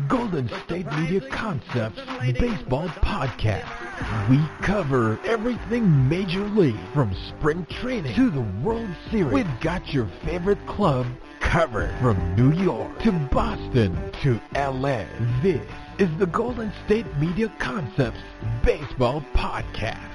Golden State Media Concepts Baseball Podcast. We cover everything Major League, from spring training to the World Series. We've got your favorite club covered, from New York to Boston to LA. This is the Golden State Media Concepts Baseball Podcast.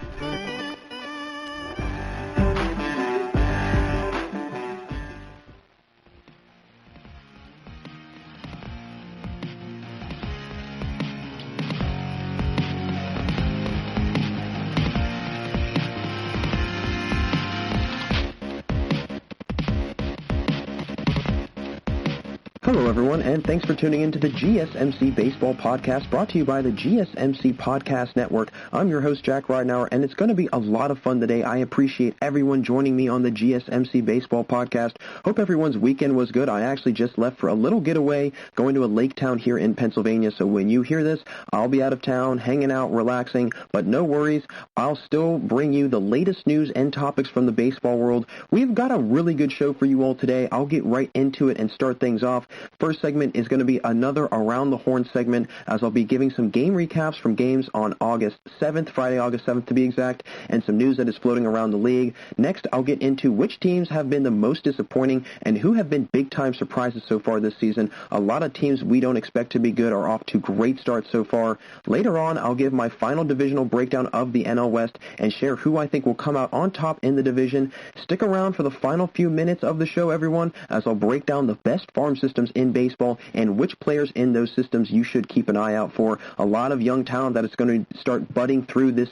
Hello, everyone, and thanks for tuning in to the GSMC Baseball Podcast, brought to you by the GSMC Podcast Network. I'm your host, Jack Ridenauer, and it's going to be a lot of fun today. I appreciate everyone joining me on the GSMC Baseball Podcast. Hope everyone's weekend was good. I actually just left for a little getaway, going to a lake town here in Pennsylvania, so when you hear this, I'll be out of town, hanging out, relaxing, but no worries. I'll still bring you the latest news and topics from the baseball world. We've got a really good show for you all today. I'll get right into it and start things off. First segment is going to be another Around the Horn segment, as I'll be giving some game recaps from games on August 7th, Friday, August 7th to be exact, and some news that is floating around the league. Next, I'll get into which teams have been the most disappointing and who have been big-time surprises so far this season. A lot of teams we don't expect to be good are off to great starts so far. Later on, I'll give my final divisional breakdown of the NL West and share who I think will come out on top in the division. Stick around for the final few minutes of the show, everyone, as I'll break down the best farm systems in baseball and which players in those systems you should keep an eye out for. A lot of young talent that is going to start budding through this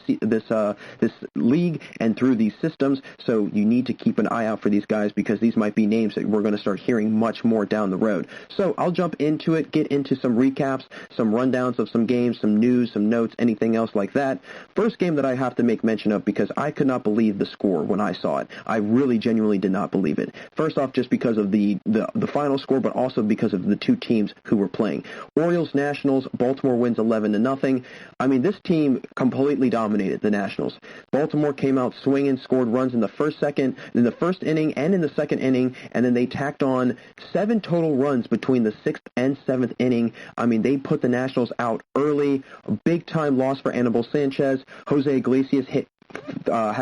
league and through these systems, so you need to keep an eye out for these guys, because these might be names that we're going to start hearing much more down the road. So I'll jump into it, get into some recaps, some rundowns of some games, some news, some notes, anything else like that. First game that I have to make mention of, because I could not believe the score when I saw it. I really genuinely did not believe it. First off, just because of the final score, but also because of the two teams who were playing. Orioles, Nationals, Baltimore wins 11-0. I mean, this team completely dominated the Nationals. Baltimore came out swinging, scored runs in the first inning and in the second inning, and then they tacked on 7 total runs between the 6th and 7th inning. I mean, they put the Nationals out early. A big-time loss for Anibal Sanchez. Jose Iglesias had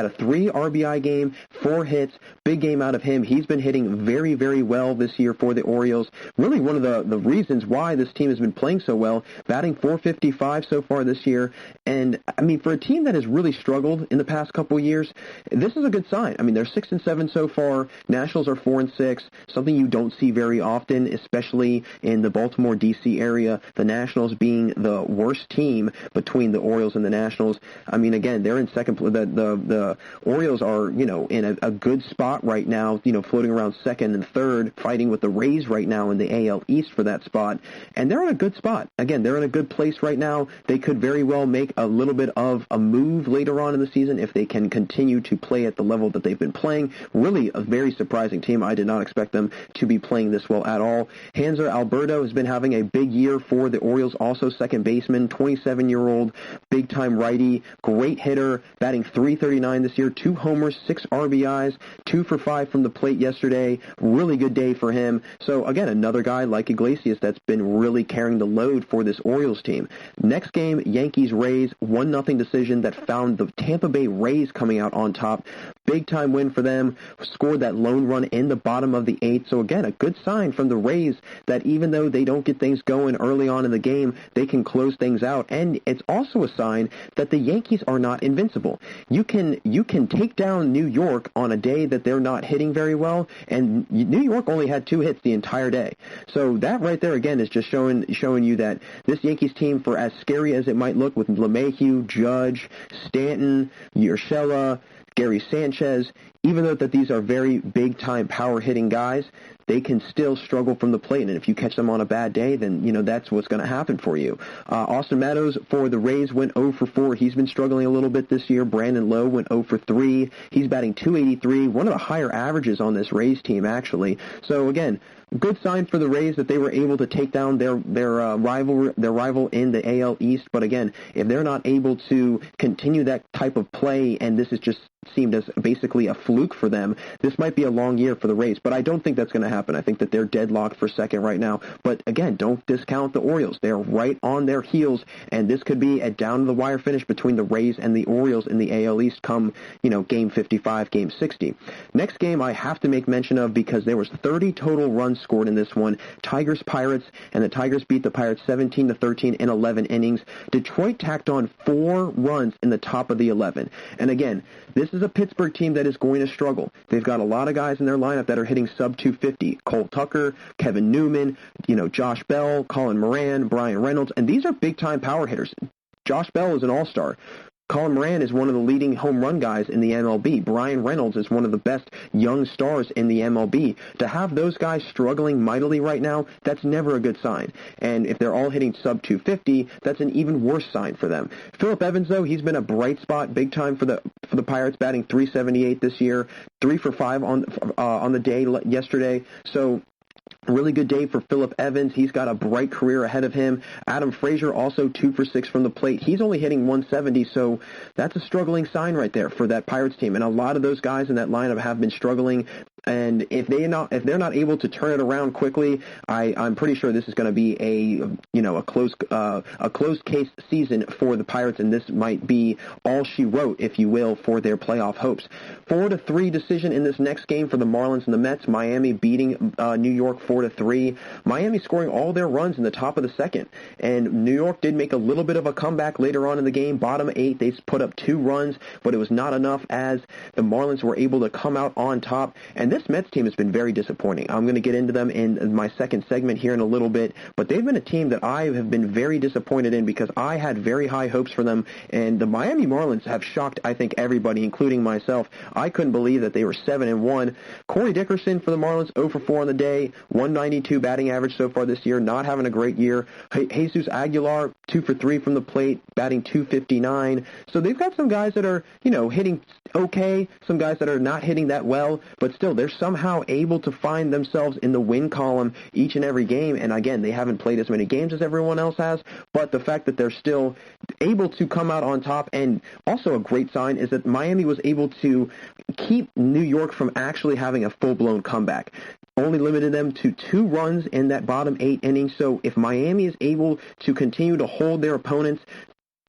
a 3 RBI game, 4 hits, big game out of him. He's been hitting very, very well this year for the Orioles. Really one of the reasons why this team has been playing so well, batting .455 so far this year. And, I mean, for a team that has really struggled in the past couple of years, this is a good sign. I mean, they're 6-7 so far. Nationals are 4-6, something you don't see very often, especially in the Baltimore, D.C. area, the Nationals being the worst team between the Orioles and the Nationals. I mean, again, they're in second place. The Orioles are, in a good spot right now, floating around second and third, fighting with the Rays right now in the AL East for that spot. And they're in a good spot. Again, they're in a good place right now. They could very well make a little bit of a move later on in the season if they can continue to play at the level that they've been playing. Really a very surprising team. I did not expect them to be playing this well at all. Hanser Alberto has been having a big year for the Orioles, also second baseman, 27-year-old, big-time righty, great hitter, batting .339 this year, 2 homers, 6 RBIs, 2 for 5 from the plate yesterday. Really good day for him. So, again, another guy like Iglesias that's been really carrying the load for this Orioles team. Next game, Yankees-Rays, 1-0 decision that found the Tampa Bay Rays coming out on top. Big-time win for them. Scored that lone run in the bottom of the 8th. So, again, a good sign from the Rays that even though they don't get things going early on in the game, they can close things out. And it's also a sign that the Yankees are not invincible. You can take down New York on a day that they're not hitting very well, and New York only had 2 hits the entire day. So that right there, again, is just showing you that this Yankees team, for as scary as it might look with LeMahieu, Judge, Stanton, Urshela, Gary Sanchez, even though that these are very big-time power-hitting guys, they can still struggle from the plate. And if you catch them on a bad day, then, that's what's going to happen for you. Austin Meadows for the Rays went 0 for 4. He's been struggling a little bit this year. Brandon Lowe went 0 for 3. He's batting .283, one of the higher averages on this Rays team, actually. So, again, good sign for the Rays that they were able to take down their rival in the AL East. But again, if they're not able to continue that type of play, and this is just seemed as basically a fluke for them, this might be a long year for the Rays. But I don't think that's going to happen. I think that they're deadlocked for second right now. But again, don't discount the Orioles. They're right on their heels, and this could be a down-to-the-wire finish between the Rays and the Orioles in the AL East come, Game 55, Game 60. Next game I have to make mention of because there was 30 total runs scored in this one. Tigers-Pirates, and the Tigers beat the Pirates 17-13 in 11 innings. Detroit tacked on 4 runs in the top of the 11. And again, this is a Pittsburgh team that is going to struggle. They've got a lot of guys in their lineup that are hitting sub-250. Cole Tucker, Kevin Newman, Josh Bell, Colin Moran, Brian Reynolds, and these are big-time power hitters. Josh Bell is an all-star. Colin Moran is one of the leading home run guys in the MLB. Brian Reynolds is one of the best young stars in the MLB. To have those guys struggling mightily right now, that's never a good sign. And if they're all hitting sub-250, that's an even worse sign for them. Phillip Evans, though, he's been a bright spot big time for the Pirates, batting .378 this year, 3 for 5 on the day yesterday. So really good day for Phillip Evans. He's got a bright career ahead of him. Adam Frazier also 2 for 6 from the plate. He's only hitting 170, so that's a struggling sign right there for that Pirates team. And a lot of those guys in that lineup have been struggling. And if they're not able to turn it around quickly, I'm pretty sure this is going to be a closed case season for the Pirates, and this might be all she wrote, if you will, for their playoff hopes. 4-3 decision in this next game for the Marlins and the Mets. Miami beating New York 4-3. Miami scoring all their runs in the top of the second, and New York did make a little bit of a comeback later on in the game. Bottom 8, they put up 2 runs, but it was not enough as the Marlins were able to come out on top. And this Mets team has been very disappointing. I'm going to get into them in my second segment here in a little bit, but they've been a team that I have been very disappointed in because I had very high hopes for them, and the Miami Marlins have shocked, I think, everybody, including myself. I couldn't believe that they were 7-1. Corey Dickerson for the Marlins, 0 for 4 on the day, 192 batting average so far this year, not having a great year. Jesus Aguilar, 2 for 3 from the plate, batting .259. So they've got some guys that are, hitting okay, some guys that are not hitting that well, but still, they're somehow able to find themselves in the win column each and every game. And again, they haven't played as many games as everyone else has, but the fact that they're still able to come out on top, and also a great sign is that Miami was able to keep New York from actually having a full-blown comeback. Only limited them to 2 runs in that bottom 8 innings. So if Miami is able to continue to hold their opponents,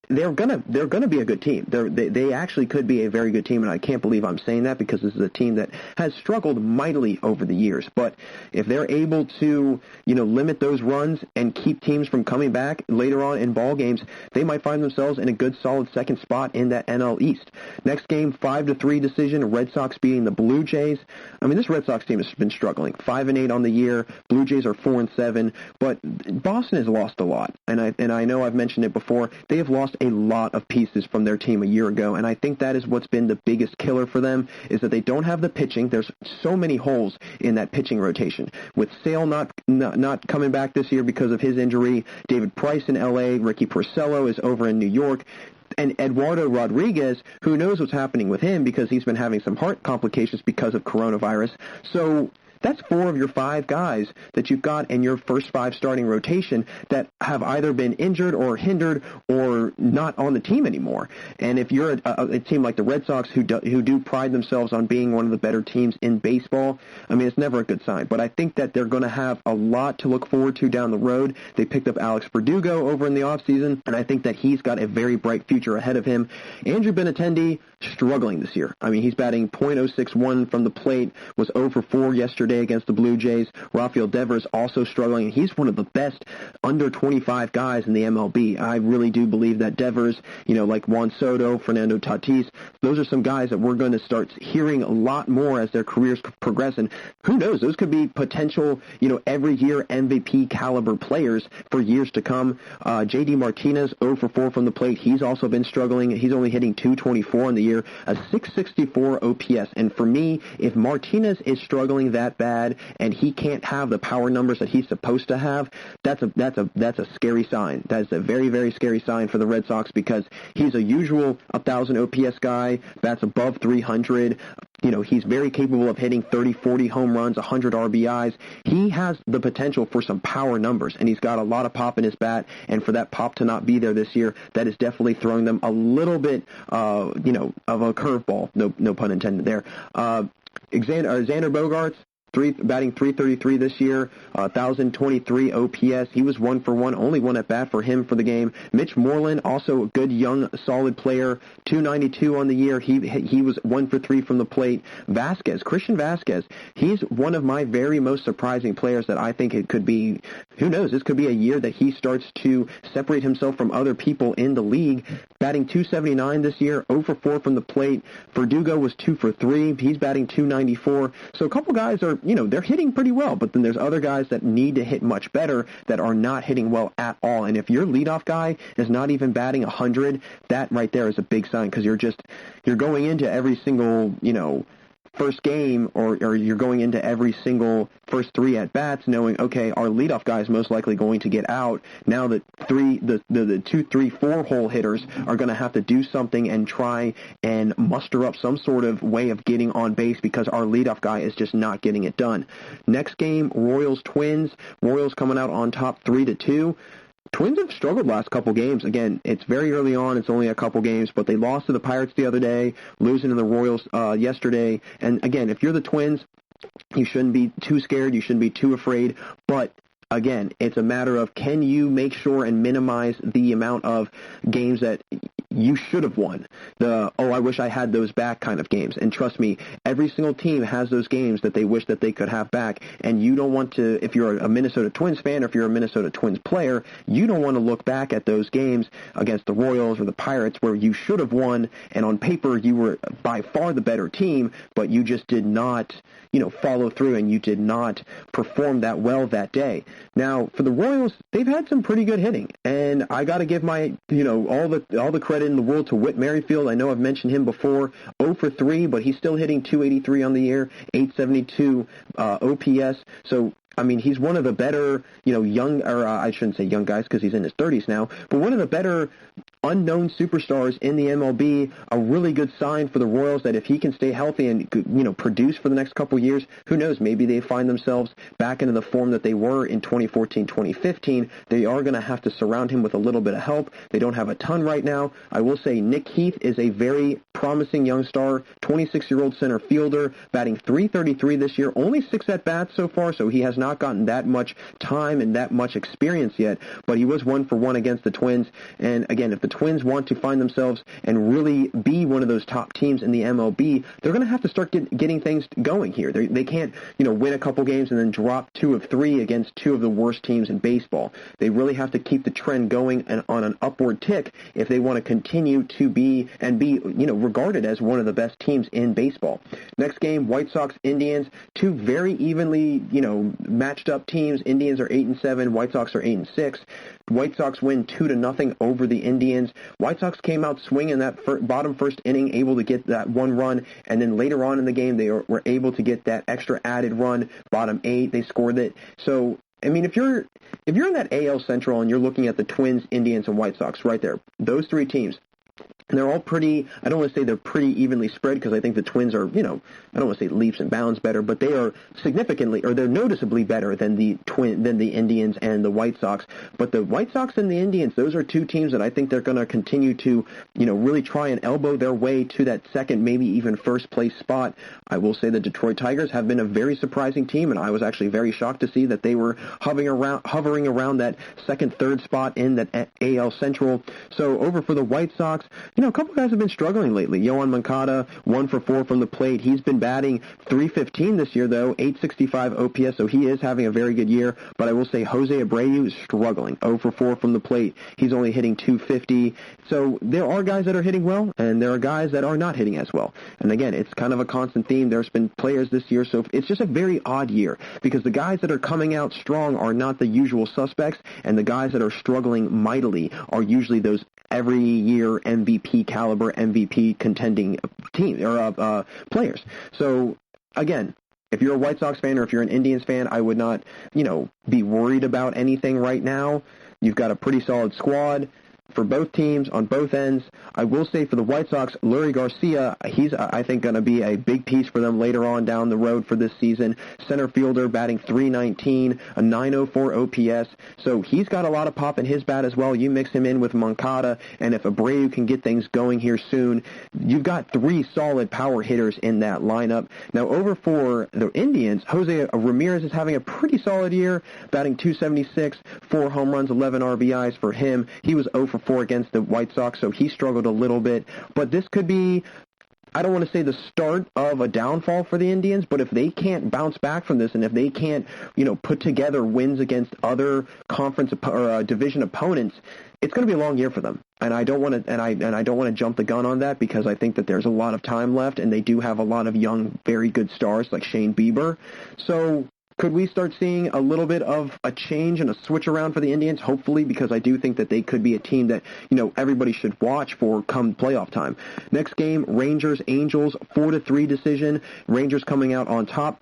they're gonna be a good team. They actually could be a very good team, and I can't believe I'm saying that because this is a team that has struggled mightily over the years. But if they're able to, limit those runs and keep teams from coming back later on in ball games, they might find themselves in a good, solid second spot in that NL East. Next game, 5-3 decision. Red Sox beating the Blue Jays. I mean, this Red Sox team has been struggling. 5-8 on the year. Blue Jays are 4-7. But Boston has lost a lot, and I know I've mentioned it before. They have lost a lot of pieces from their team a year ago, and I think that is what's been the biggest killer for them, is that they don't have the pitching. There's so many holes in that pitching rotation. With Sale not coming back this year because of his injury, David Price in L.A., Ricky Porcello is over in New York, and Eduardo Rodriguez, who knows what's happening with him because he's been having some heart complications because of coronavirus. So that's 4 of your 5 guys that you've got in your first 5 starting rotation that have either been injured or hindered or not on the team anymore. And if you're a team like the Red Sox who do pride themselves on being one of the better teams in baseball, I mean, it's never a good sign. But I think that they're going to have a lot to look forward to down the road. They picked up Alex Verdugo over in the offseason, and I think that he's got a very bright future ahead of him. Andrew Benintendi, struggling this year. I mean, he's batting .061 from the plate, was 0 for 4 yesterday against the Blue Jays. Rafael Devers also struggling. He's one of the best under 25 guys in the MLB. I really do believe that Devers, like Juan Soto, Fernando Tatis, those are some guys that we're going to start hearing a lot more as their careers progress. And who knows, those could be potential, every year MVP caliber players for years to come. J.D. Martinez, 0 for 4 from the plate. He's also been struggling. He's only hitting .224 in the year, a .664 OPS. And for me, if Martinez is struggling that that bad and he can't have the power numbers that he's supposed to have, that's a scary sign. That's a very, very scary sign for the Red Sox, because he's a usual 1,000 OPS guy, bats above 300. He's very capable of hitting 30, 40 home runs, 100 RBIs. He has the potential for some power numbers, and he's got a lot of pop in his bat, and for that pop to not be there this year, that is definitely throwing them a little bit, of a curveball. No pun intended there. Xander Bogaerts, batting .333 this year, 1,023 OPS. He was 1 for 1, only one at bat for him for the game. Mitch Moreland, also a good young solid player, 292 on the year. He was 1 for 3 from the plate. Christian Vasquez, he's one of my very most surprising players that I think it could be. Who knows? This could be a year that he starts to separate himself from other people in the league. Batting .279 this year, 0 for 4 from the plate. Verdugo was 2 for 3. He's batting .294. So a couple guys are, they're hitting pretty well, but then there's other guys that need to hit much better that are not hitting well at all. And if your leadoff guy is not even batting 100, that right there is a big sign, because you're going into every single, first game, or you're going into every single first 3 at-bats knowing, okay, our leadoff guy is most likely going to get out. Now the 2, 3, 4 hole hitters are going to have to do something and try and muster up some sort of way of getting on base, because our leadoff guy is just not getting it done. Next game, Royals-Twins. Royals coming out on top 3-2. Twins have struggled last couple games. Again, it's very early on. It's only a couple games, but they lost to the Pirates the other day, losing to the Royals yesterday. And again, if you're the Twins, you shouldn't be too scared. You shouldn't be too afraid. But again, it's a matter of, can you make sure and minimize the amount of games that you should have won? I wish I had those back kind of games. And trust me, every single team has those games that they wish that they could have back. And you don't want to, if you're a Minnesota Twins fan, or if you're a Minnesota Twins player, you don't want to look back at those games against the Royals or the Pirates where you should have won, and on paper you were by far the better team, but you just did not, follow through, and you did not perform that well that day. Now, for the Royals, they've had some pretty good hitting, and I got to give my, all the credit in the world to Whit Merrifield. I know I've mentioned him before, 0 for 3, but he's still hitting .283 on the year, 872 OPS. So, I mean, he's one of the better, I shouldn't say young guys because he's in his 30s now, but one of the better unknown superstars in the MLB. A really good sign for the Royals that if he can stay healthy and, produce for the next couple years, who knows, maybe they find themselves back into the form that they were in 2014, 2015. They are going to have to surround him with a little bit of help. They don't have a ton right now. I will say Nick Heath is a very promising young star, 26-year-old center fielder, batting .333 this year, only 6 at-bats so far, so he has not gotten that much time and that much experience yet, but he was 1 for 1 against the Twins. And again, if the Twins want to find themselves and really be one of those top teams in the MLB, they're going to have to start getting things going here. They can't, win a couple games and then drop 2 of 3 against 2 of the worst teams in baseball. They really have to keep the trend going and on an upward tick if they want to continue to be regarded as one of the best teams in baseball. Next game, White Sox-Indians, 2 very evenly, matched up teams. Indians are 8-7, White Sox are 8-6. White Sox win 2-0 over the Indians. White Sox came out swinging that bottom first inning, able to get that 1 run, and then later on in the game they were able to get that extra added run. Bottom 8, they scored it. So, I mean, if you're in that AL Central and you're looking at the Twins, Indians, and White Sox right there, those 3 teams, and they're all pretty, I don't want to say they're pretty evenly spread because I think the Twins are, I don't want to say leaps and bounds better, but they are significantly, or they're noticeably better than the Indians and the White Sox. But the White Sox and the Indians, those are 2 teams that I think they're going to continue to, really try and elbow their way to that second, maybe even first place spot. I will say the Detroit Tigers have been a very surprising team, and I was actually very shocked to see that they were hovering around that second, third spot in that AL Central. So over for the White Sox, a couple guys have been struggling lately. Yohan Moncada, 1 for 4 from the plate. He's been batting .315 this year, though, 865 OPS, so he is having a very good year. But I will say Jose Abreu is struggling, 0 for 4 from the plate. He's only hitting .250. So there are guys that are hitting well, and there are guys that are not hitting as well. And again, it's kind of a constant theme. There's been players this year, so it's just a very odd year because the guys that are coming out strong are not the usual suspects, and the guys that are struggling mightily are usually those every year MVP caliber, MVP contending team or players. So again, if you're a White Sox fan or if you're an Indians fan, I would not, be worried about anything right now. You've got a pretty solid squad for both teams on both ends. I will say for the White Sox, Leury Garcia, he's, I think, going to be a big piece for them later on down the road for this season. Center fielder, batting .319, a .904 OPS. So he's got a lot of pop in his bat as well. You mix him in with Moncada, and if Abreu can get things going here soon, you've got 3 solid power hitters in that lineup. Now, over for the Indians, Jose Ramirez is having a pretty solid year, batting .276, 4 home runs, 11 RBIs for him. He was 0 for 4 against the White Sox, so he struggled a little bit. But this could be, I don't want to say the start of a downfall for the Indians, but if they can't bounce back from this and if they can't, put together wins against other conference or division opponents, it's going to be a long year for them. And I don't want to I don't want to jump the gun on that, because I think that there's a lot of time left, and they do have a lot of young, very good stars like Shane Bieber. So could we start seeing a little bit of a change and a switch around for the Indians? Hopefully, because I do think that they could be a team that, everybody should watch for come playoff time. Next game, Rangers, Angels, 4-3 decision. Rangers coming out on top.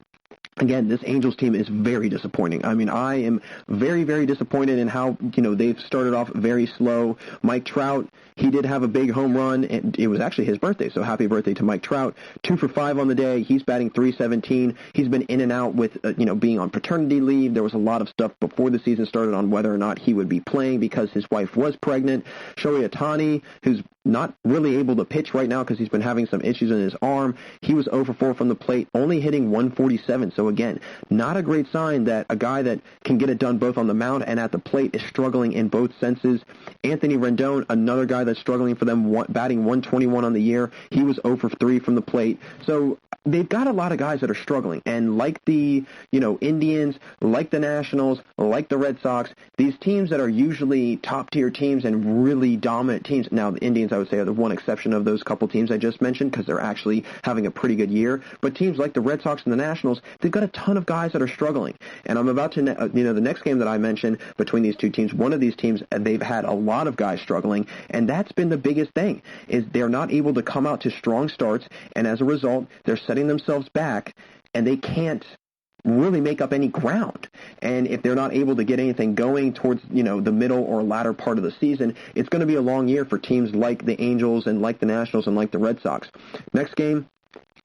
Again, this Angels team is very disappointing. I mean, I am very, very disappointed in how, they've started off very slow. Mike Trout, he did have a big home run, and it was actually his birthday, so happy birthday to Mike Trout. 2 for 5 on the day. He's batting .317. He's been in and out with, being on paternity leave. There was a lot of stuff before the season started on whether or not he would be playing because his wife was pregnant. Shohei Ohtani, who's not really able to pitch right now because he's been having some issues in his arm. He was 0 for 4 from the plate, only hitting .147. So again, not a great sign that a guy that can get it done both on the mound and at the plate is struggling in both senses. Anthony Rendon, another guy that's struggling for them, batting .121 on the year. He was 0 for 3 from the plate. So they've got a lot of guys that are struggling. And like the, Indians, like the Nationals, like the Red Sox, these teams that are usually top-tier teams and really dominant teams. Now, the Indians, I would say, are the one exception of those couple teams I just mentioned because they're actually having a pretty good year. But teams like the Red Sox and the Nationals, they've got a ton of guys that are struggling. And I'm about to, the next game that I mentioned between these two teams, one of these teams, they've had a lot of guys struggling, and that's been the biggest thing, is they're not able to come out to strong starts, and as a result, they're setting themselves back, and they can't really make up any ground. And if they're not able to get anything going towards, the middle or latter part of the season, it's going to be a long year for teams like the Angels and like the Nationals and like the Red Sox. Next game,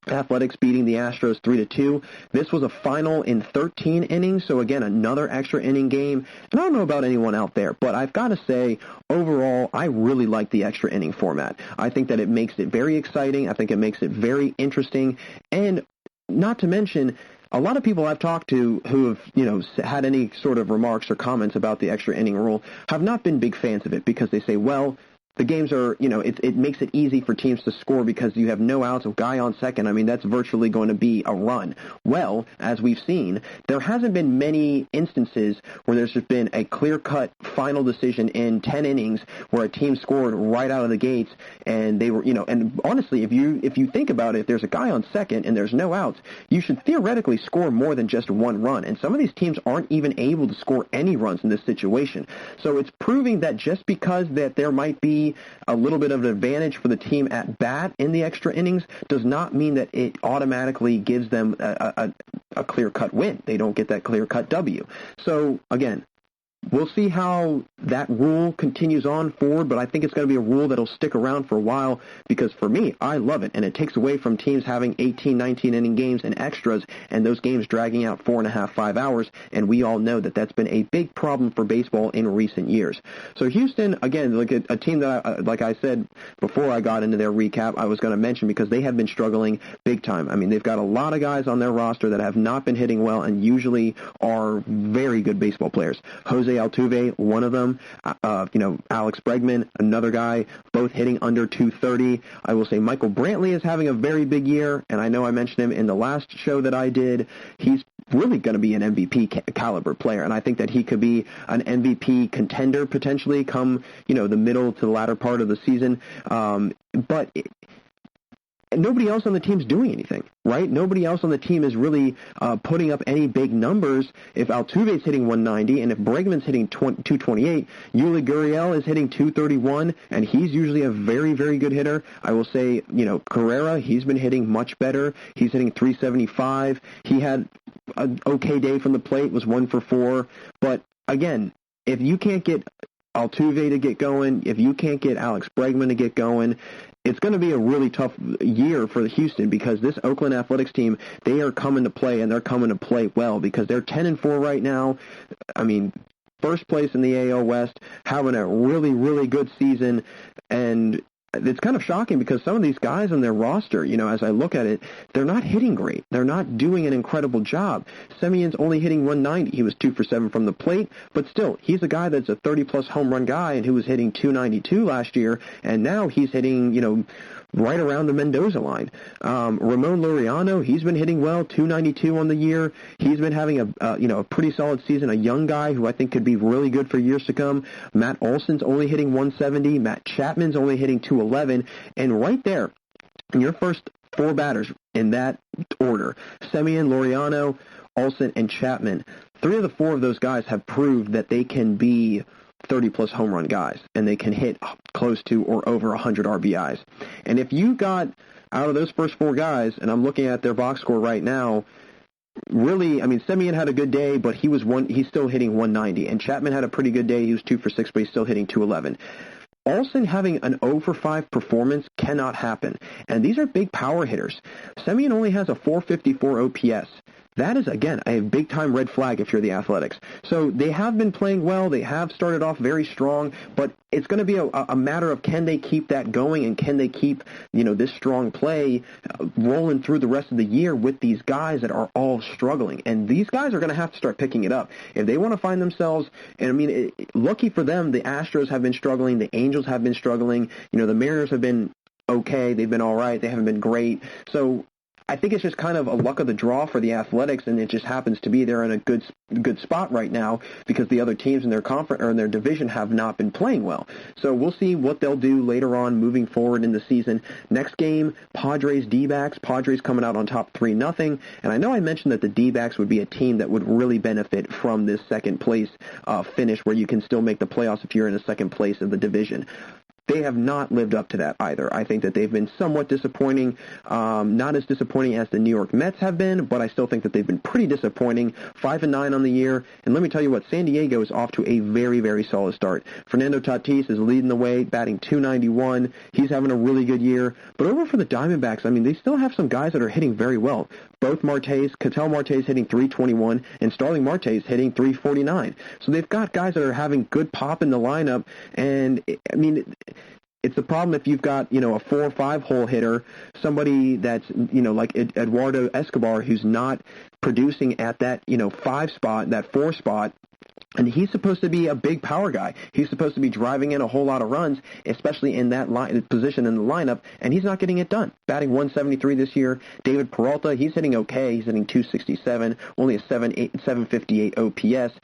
Athletics beating the Astros 3-2. This was a final in 13 innings, so again, another extra inning game. And I don't know about anyone out there, but I've got to say, overall, I really like the extra inning format. I think that it makes it very exciting. I think it makes it very interesting. And not to mention, a lot of people I've talked to who have, had any sort of remarks or comments about the extra inning rule have not been big fans of it because they say, well, the games are, it makes it easy for teams to score because you have no outs, a guy on second. I mean, that's virtually going to be a run. Well, as we've seen, there hasn't been many instances where there's just been a clear-cut final decision in 10 innings where a team scored right out of the gates, and they were, and honestly, if you think about it, if there's a guy on second and there's no outs, you should theoretically score more than just one run. And some of these teams aren't even able to score any runs in this situation. So it's proving that just because that there might be a little bit of an advantage for the team at bat in the extra innings does not mean that it automatically gives them a clear-cut win. They don't get that clear-cut W. So, again, we'll see how that rule continues on forward, but I think it's going to be a rule that'll stick around for a while because, for me, I love it, and it takes away from teams having 18, 19-inning games and extras and those games dragging out 4.5, 5 hours, and we all know that that's been a big problem for baseball in recent years. So Houston, again, like a team that, like I said before I got into their recap, I was going to mention because they have been struggling big time. I mean, they've got a lot of guys on their roster that have not been hitting well and usually are very good baseball players. Jose Altuve, one of them, Alex Bregman, another guy, both hitting under .230. I will say Michael Brantley is having a very big year, and I know I mentioned him in the last show that I did. He's really going to be an MVP caliber player, and I think that he could be an MVP contender potentially come, the middle to the latter part of the season. But nobody else on the team's doing anything, right? Nobody else on the team is really putting up any big numbers. If Altuve's hitting 190 and if Bregman's hitting 228, Yuli Gurriel is hitting 231, and he's usually a very, very good hitter. I will say, Carrera, he's been hitting much better. He's hitting 375. He had an okay day from the plate, was 1 for 4. But again, if you can't get Altuve to get going, if you can't get Alex Bregman to get going, it's going to be a really tough year for Houston, because this Oakland Athletics team, they are coming to play, and they're coming to play well, because they're 10-4 right now. I mean, first place in the AL West, having a really, really good season, and it's kind of shocking because some of these guys on their roster, as I look at it, they're not hitting great. They're not doing an incredible job. Semion's only hitting 190. He was 2 for 7 from the plate, but still, he's a guy that's a 30-plus home run guy and who was hitting 292 last year, and now he's hitting, right around the Mendoza line. Ramon Laureano, he's been hitting well, 292 on the year. He's been having a pretty solid season, a young guy who I think could be really good for years to come. Matt Olson's only hitting 170. Matt Chapman's only hitting 211. And right there, in your first 4 batters in that order, Semien, Laureano, Olson, and Chapman, 3 of the 4 of those guys have proved that they can be 30-plus home run guys, and they can hit close to or over 100 RBIs. And if you got out of those first 4 guys, and I'm looking at their box score right now, really, I mean, Semien had a good day, but he's still hitting 190, and Chapman had a pretty good day. He was 2 for 6, but he's still hitting 211. Olson having an 0 for 5 performance cannot happen, and these are big power hitters. Semien only has a 454 OPS. That is, again, a big-time red flag if you're the Athletics. So they have been playing well. They have started off very strong, but it's going to be a matter of can they keep that going, and can they keep, this strong play rolling through the rest of the year with these guys that are all struggling. And these guys are going to have to start picking it up. If they want to find themselves, and I mean, lucky for them, the Astros have been struggling. The Angels have been struggling. The Mariners have been okay. They've been all right. They haven't been great. So I think it's just kind of a luck of the draw for the Athletics, and it just happens to be they're in a good spot right now because the other teams in their conference or in their division have not been playing well. So we'll see what they'll do later on moving forward in the season. Next game, Padres D-backs. Padres coming out on top 3-0. And I know I mentioned that the D-backs would be a team that would really benefit from this second place finish where you can still make the playoffs if you're in the second place of the division. They have not lived up to that either. I think that they've been somewhat disappointing, not as disappointing as the New York Mets have been, but I still think that they've been pretty disappointing. 5-9 on the year, and let me tell you what, San Diego is off to a very, very solid start. Fernando Tatis is leading the way, batting .291. He's having a really good year. But over for the Diamondbacks, I mean, they still have some guys that are hitting very well. Both Ketel Marte's hitting .321, and Starling Marte's hitting .349. So they've got guys that are having good pop in the lineup, and I mean, it's the problem if you've got, a 4 or 5 hole hitter, somebody that's, like Eduardo Escobar, who's not producing at that, 5 spot, that 4 spot. And he's supposed to be a big power guy. He's supposed to be driving in a whole lot of runs, especially in that position in the lineup, and he's not getting it done. Batting .173 this year. David Peralta, he's hitting okay. He's hitting .267, only a 758 OPS.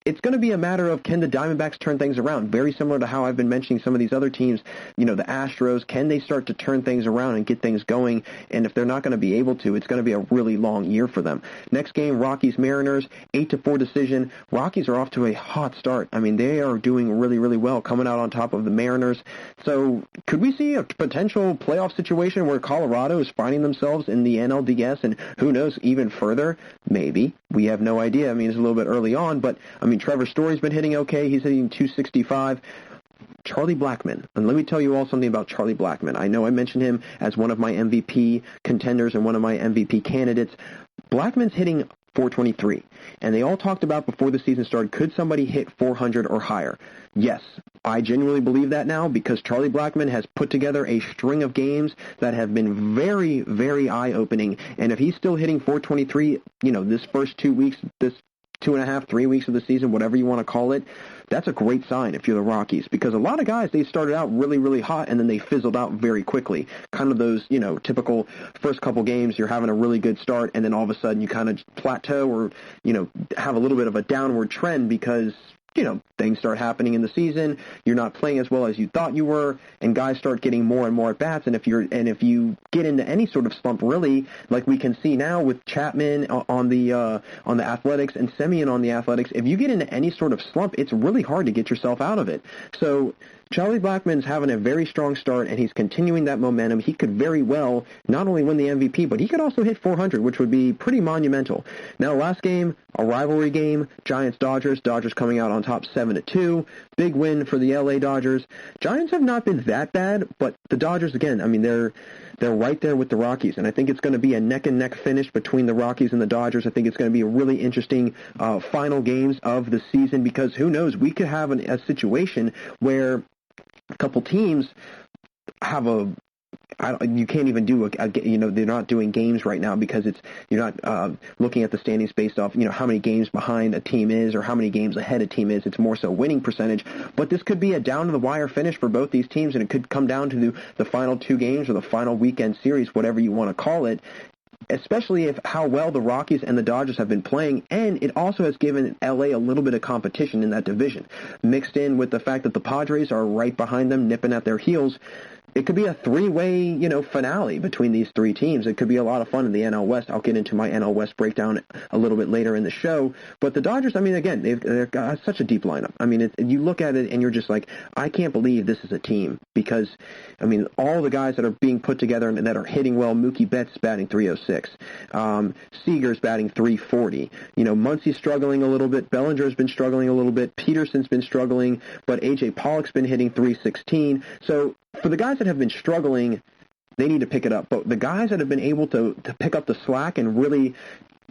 It's going to be a matter of can the Diamondbacks turn things around? Very similar to how I've been mentioning some of these other teams, the Astros. Can they start to turn things around and get things going? And if they're not going to be able to, it's going to be a really long year for them. Next game, Rockies-Mariners, 8-4 decision. Rockies are off to a hot start. I mean, they are doing really, really well, coming out on top of the Mariners. So could we see a potential playoff situation where Colorado is finding themselves in the NLDS and who knows, even further? Maybe. We have no idea. I mean, it's a little bit early on, but I mean, Trevor Story's been hitting okay. He's hitting .265. Charlie Blackman. And let me tell you all something about Charlie Blackman. I know I mentioned him as one of my MVP contenders and one of my MVP candidates. Blackman's hitting .423. And they all talked about before the season started, could somebody hit .400 or higher? Yes, I genuinely believe that now because Charlie Blackman has put together a string of games that have been very, very eye-opening. And if he's still hitting .423, this first 2 weeks, this 2.5, 3 weeks of the season, whatever you want to call it, that's a great sign if you're the Rockies, because a lot of guys, they started out really, really hot, and then they fizzled out very quickly. Kind of those, typical first couple games, you're having a really good start, and then all of a sudden you kind of plateau or, have a little bit of a downward trend because things start happening in the season, you're not playing as well as you thought you were, and guys start getting more and more at bats. And if you get into any sort of slump, really, like we can see now with Chapman on the Athletics and Semien on the Athletics, if you get into any sort of slump, it's really hard to get yourself out of it. So Charlie Blackman's having a very strong start, and he's continuing that momentum. He could very well not only win the MVP, but he could also hit 400, which would be pretty monumental. Now, last game, a rivalry game, Giants-Dodgers. Dodgers coming out on top 7-2. Big win for the LA Dodgers. Giants have not been that bad, but the Dodgers, again, I mean, they're right there with the Rockies, and I think it's going to be a neck-and-neck finish between the Rockies and the Dodgers. I think it's going to be a really interesting final games of the season, because who knows, we could have a situation where a couple teams have you can't even do they're not doing games right now because you're not looking at the standings based off how many games behind a team is or how many games ahead a team is. It's more so winning percentage. But this could be a down to the wire finish for both these teams, and it could come down to the final two games or the final weekend series, whatever you want to call it. Especially if how well the Rockies and the Dodgers have been playing, and it also has given LA a little bit of competition in that division, mixed in with the fact that the Padres are right behind them, nipping at their heels. It could be a three-way, finale between these three teams. It could be a lot of fun in the NL West. I'll get into my NL West breakdown a little bit later in the show. But the Dodgers, I mean, again, they've got such a deep lineup. I mean, you look at it and you're just like, I can't believe this is a team because, I mean, all the guys that are being put together and that are hitting well, Mookie Betts batting 306, Seager's batting 340. Muncy's struggling a little bit. Bellinger's been struggling a little bit. Peterson's been struggling, but A.J. Pollock's been hitting 316. So for the guys that have been struggling, they need to pick it up. But the guys that have been able to pick up the slack and really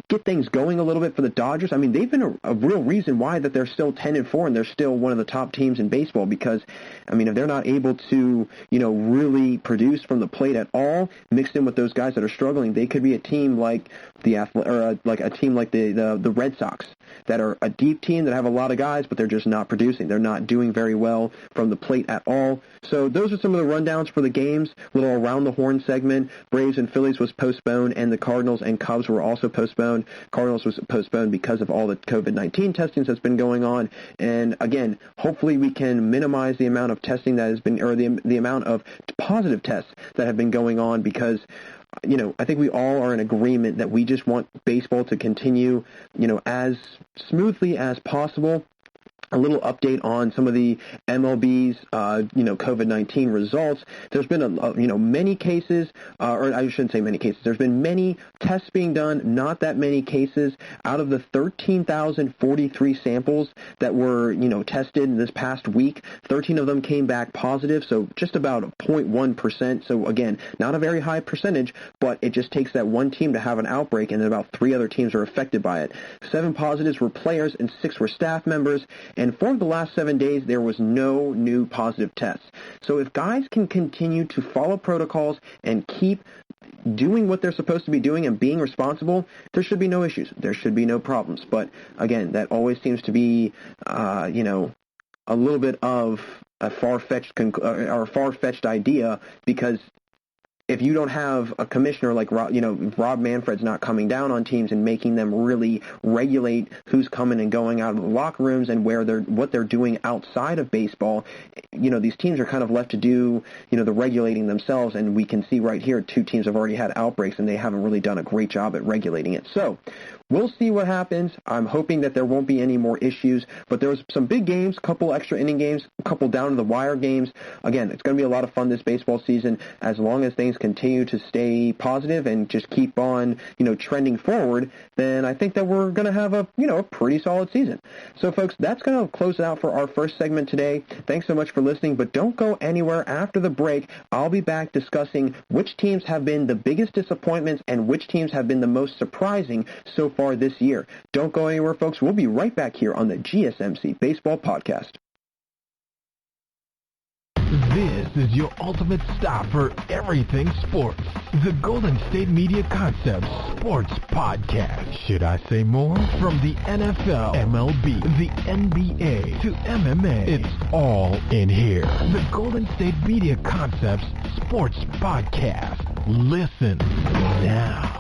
get things going a little bit for the Dodgers, I mean, they've been a real reason why that they're still 10-4 and they're still one of the top teams in baseball because, I mean, if they're not able to, really produce from the plate at all, mixed in with those guys that are struggling, they could be a team like a team like the Red Sox that are a deep team that have a lot of guys, but they're just not producing. They're not doing very well from the plate at all. So those are some of the rundowns for the games. Little around the horn segment. Braves and Phillies was postponed, and the Cardinals and Cubs were also postponed. Cardinals was postponed because of all the COVID-19 testing that's been going on. And again, hopefully we can minimize the amount of testing that has been, or the amount of positive tests that have been going on because I think we all are in agreement that we just want baseball to continue, as smoothly as possible. A little update on some of the MLB's, COVID-19 results. There's been many cases, or I shouldn't say many cases. There's been many tests being done, not that many cases. Out of the 13,043 samples that were, tested in this past week, 13 of them came back positive, so just about 0.1%. So again, not a very high percentage, but it just takes that one team to have an outbreak, and then about 3 other teams are affected by it. 7 positives were players, and 6 were staff members. And for the last 7 days, there was no new positive tests. So if guys can continue to follow protocols and keep doing what they're supposed to be doing and being responsible, there should be no issues. There should be no problems. But again, that always seems to be, a little bit of a far-fetched idea because if you don't have a commissioner like Rob Manfred's not coming down on teams and making them really regulate who's coming and going out of the locker rooms and what they're doing outside of baseball, these teams are kind of left to do the regulating themselves, and we can see right here 2 teams have already had outbreaks and they haven't really done a great job at regulating it. So we'll see what happens. I'm hoping that there won't be any more issues, but there was some big games, a couple extra inning games, a couple down to the wire games. Again, it's going to be a lot of fun this baseball season as long as things continue to stay positive and just keep on, trending forward. Then I think that we're going to have a pretty solid season. So folks, that's going to close it out for our first segment today. Thanks so much for listening, but don't go anywhere after the break. I'll be back discussing which teams have been the biggest disappointments and which teams have been the most surprising so far this year. Don't go anywhere, folks. We'll be right back here on the GSMC Baseball Podcast. This is your ultimate stop for everything sports. The Golden State Media Concepts Sports Podcast. Should I say more? From the NFL, MLB, the NBA, to MMA, it's all in here. The Golden State Media Concepts Sports Podcast. Listen now.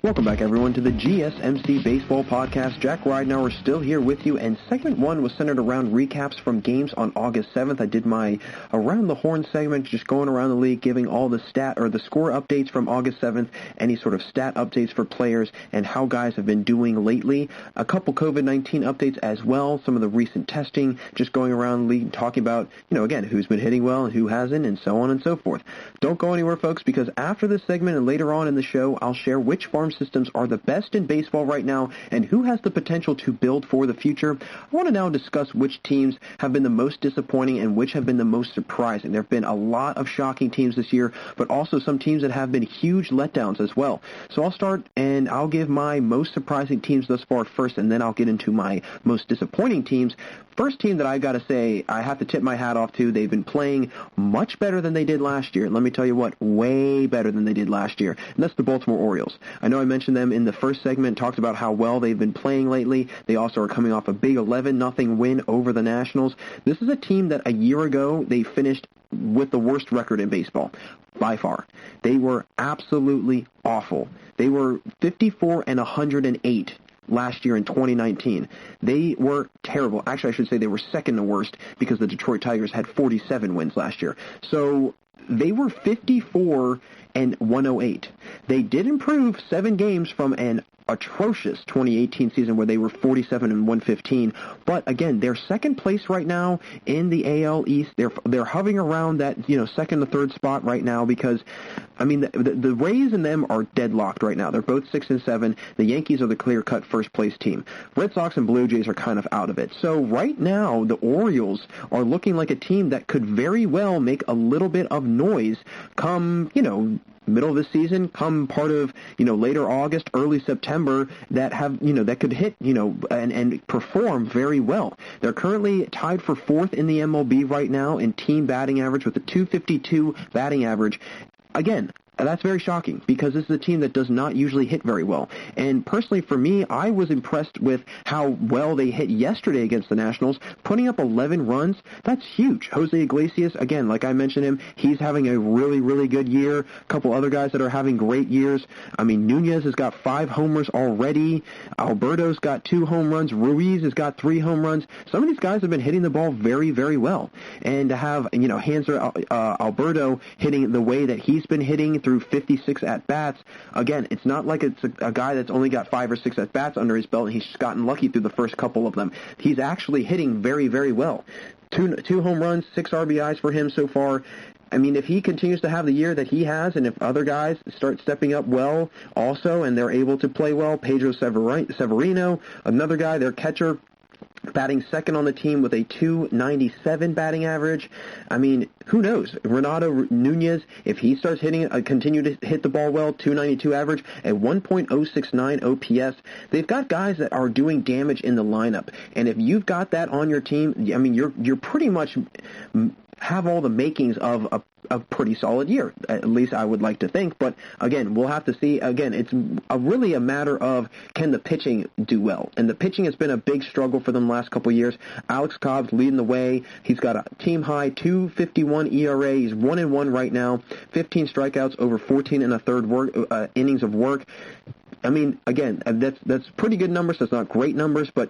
Welcome back, everyone, to the GSMC Baseball Podcast. Jack Ridenour still here with you, and segment 1 was centered around recaps from games on August 7th. I did my Around the Horn segment, just going around the league, giving all the the score updates from August 7th, any sort of stat updates for players, and how guys have been doing lately. A couple COVID-19 updates as well, some of the recent testing, just going around the league, talking about, again, who's been hitting well and who hasn't, and so on and so forth. Don't go anywhere, folks, because after this segment and later on in the show, I'll share which farm systems are the best in baseball right now and who has the potential to build for the future. I want to now discuss which teams have been the most disappointing and which have been the most surprising. There have been a lot of shocking teams this year, but also some teams that have been huge letdowns as well. So I'll start and I'll give my most surprising teams thus far first, and then I'll get into my most disappointing teams. First team that I got to say I have to tip my hat off to, they've been playing much better than they did last year. And let me tell you what, way better than they did last year. And that's the Baltimore Orioles. I know I mentioned them in the first segment, talked about how well they've been playing lately. They also are coming off a big 11-0 win over the Nationals. This is a team that a year ago they finished with the worst record in baseball, by far. They were absolutely awful. They were 54-108 last year in 2019. They were terrible. Actually, I should say they were second to worst because the Detroit Tigers had 47 wins last year. So they were 54-108. They did improve 7 games from an atrocious 2018 season where they were 47-115. But again, they're second place right now in the AL East. They're hovering around that second to third spot right now because the Rays and them are deadlocked right now. They're both 6-7. The Yankees are the clear-cut first place team. Red Sox and Blue Jays are kind of out of it. So right now, the Orioles are looking like a team that could very well make a little bit of noise come middle of the season, come part of later August, early September, that have that could hit and perform very well. They're currently tied for 4th in the MLB right now in team batting average with a .252 batting average. Again, that's very shocking because this is a team that does not usually hit very well. And personally, for me, I was impressed with how well they hit yesterday against the Nationals, putting up 11 runs. That's huge. Jose Iglesias, again, like I mentioned him, he's having a really, really good year. A couple other guys that are having great years. Nunez has got 5 homers already. Alberto's got 2 home runs. Ruiz has got 3 home runs. Some of these guys have been hitting the ball very, very well. And to have, Alberto hitting the way that he's been hitting through 56 at-bats. Again, it's not like it's a guy that's only got 5 or 6 at-bats under his belt and he's just gotten lucky through the first couple of them. He's actually hitting very, very well. 2 home runs, 6 RBIs for him so far. If he continues to have the year that he has, and if other guys start stepping up well also, and they're able to play well, Pedro Severino, another guy, their catcher, batting second on the team with a .297 batting average. Who knows? Renato Nunez, if he starts continue to hit the ball well, .292 average, a 1.069 OPS. They've got guys that are doing damage in the lineup. And if you've got that on your team, you're pretty much have all the makings of a pretty solid year. At least I would like to think. But again, we'll have to see. Again, it's really a matter of can the pitching do well. And the pitching has been a big struggle for them the last couple of years. Alex Cobb's leading the way. He's got a team-high 2.51 ERA. He's 1-1 right now. 15 strikeouts over 14 and a third innings of work. Again, that's pretty good numbers. That's not great numbers, but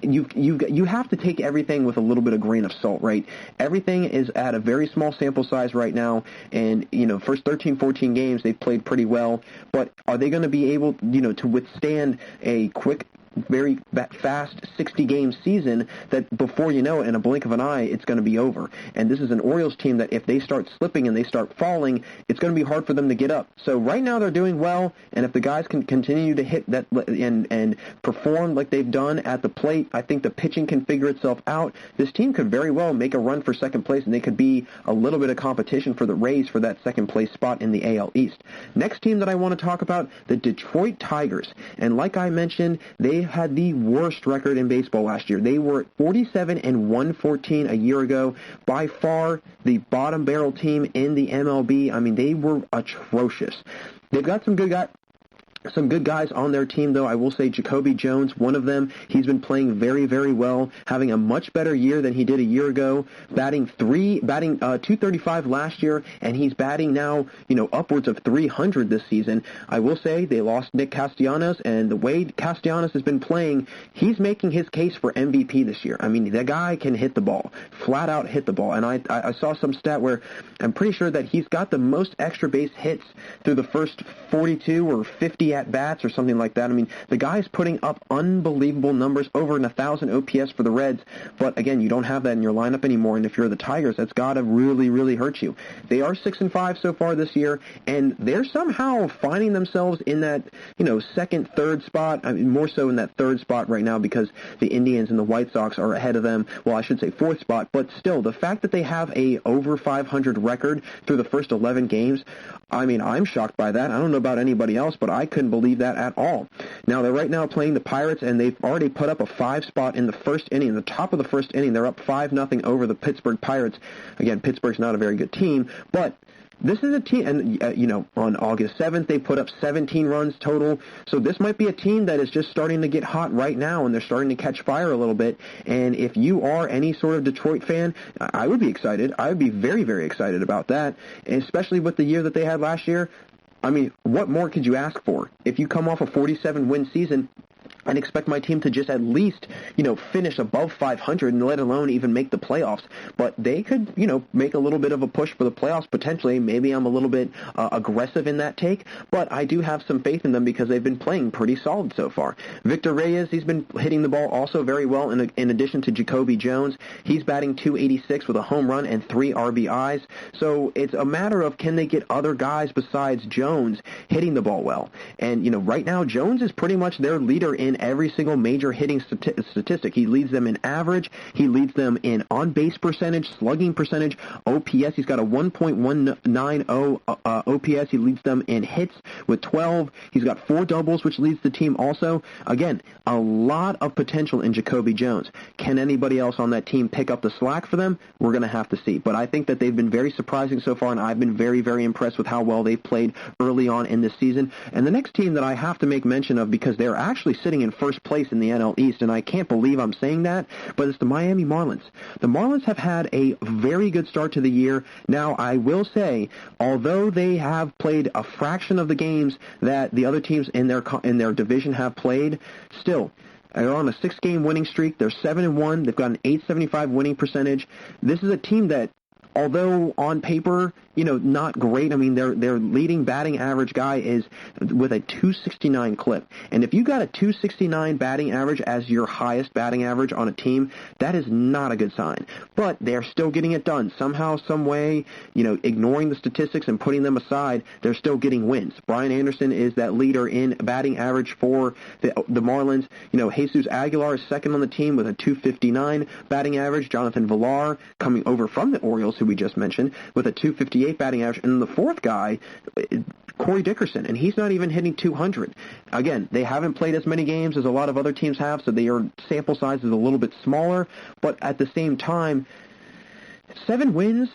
you have to take everything with a little bit of grain of salt, right? Everything is at a very small sample size right now, and first 13, 14 games they've played pretty well, but are they going to be able to withstand a quick, very fast 60-game season that before you know it, in a blink of an eye, it's going to be over? And this is an Orioles team that if they start slipping and they start falling, it's going to be hard for them to get up. So right now they're doing well, and if the guys can continue to hit that and perform like they've done at the plate, I think the pitching can figure itself out. This team could very well make a run for second place, and they could be a little bit of competition for the Rays for that second place spot in the AL East. Next team that I want to talk about, the Detroit Tigers. And like I mentioned, they had the worst record in baseball last year. They were 47-114 a year ago, by far the bottom barrel team in the MLB. They were atrocious. They've got some good guys. Some good guys on their team, though. I will say Jacoby Jones, one of them. He's been playing very, very well, having a much better year than he did a year ago, batting 235 last year, and he's batting now, upwards of 300 this season. I will say they lost Nick Castellanos, and the way Castellanos has been playing, he's making his case for MVP this year. I mean, the guy can hit the ball, flat out hit the ball, and I saw some stat where I'm pretty sure that he's got the most extra base hits through the first 42 or 50 at-bats or something like that. I mean, the guy's putting up unbelievable numbers, over 1,000 OPS for the Reds, but again, you don't have that in your lineup anymore, and if you're the Tigers, that's got to really, really hurt you. They are 6-5 so far this year, and they're somehow finding themselves in that, second, third spot. I mean, more so in that third spot right now because the Indians and the White Sox are ahead of them. Well, I should say fourth spot, but still, the fact that they have a over 500 record through the first 11 games, I mean, I'm shocked by that. I don't know about anybody else, but I couldn't believe that at all. Now, they're right now playing the Pirates, and they've already put up a 5 spot in the first inning. In the top of the first inning, they're up 5-0 over the Pittsburgh Pirates. Again, Pittsburgh's not a very good team, but this is a team, and, on August 7th, they put up 17 runs total. So this might be a team that is just starting to get hot right now, and they're starting to catch fire a little bit. And if you are any sort of Detroit fan, I would be excited. I would be very, very excited about that, especially with the year that they had last year. I mean, what more could you ask for? If you come off a 47-win season, I'd expect my team to just at least, finish above 500 and let alone even make the playoffs. But they could, make a little bit of a push for the playoffs potentially. Maybe I'm a little bit aggressive in that take, but I do have some faith in them because they've been playing pretty solid so far. Victor Reyes, he's been hitting the ball also very well in addition to Jacoby Jones. He's batting .286 with a home run and 3 RBIs. So it's a matter of can they get other guys besides Jones hitting the ball well. And, right now Jones is pretty much their leader in every single major hitting statistic. He leads them in average. He leads them in on-base percentage, slugging percentage, OPS. He's got a 1.190 OPS. He leads them in hits with 12. He's got 4 doubles, which leads the team also. Again, a lot of potential in Jacoby Jones. Can anybody else on that team pick up the slack for them? We're going to have to see. But I think that they've been very surprising so far, and I've been very, very impressed with how well they've played early on in this season. And the next team that I have to make mention of, because they're actually sitting in first place in the NL East, and I can't believe I'm saying that, but it's the Miami Marlins. The Marlins have had a very good start to the year. Now, I will say, although they have played a fraction of the games that the other teams in their division have played, still, they're on a 6-game winning streak. They're 7-1. They've got an .875 winning percentage. This is a team that, although on paper, not great. I mean, their leading batting average guy is with a .269 clip. And if you got a .269 batting average as your highest batting average on a team, that is not a good sign. But they're still getting it done. Somehow, some way, ignoring the statistics and putting them aside, they're still getting wins. Brian Anderson is that leader in batting average for the Marlins. Jesus Aguilar is second on the team with a .259 batting average. Jonathan Villar, coming over from the Orioles, who we just mentioned, with a .258 batting average. And the fourth guy, Corey Dickerson, and he's not even hitting 200. Again, they haven't played as many games as a lot of other teams have, so their sample size is a little bit smaller. But at the same time, 7 wins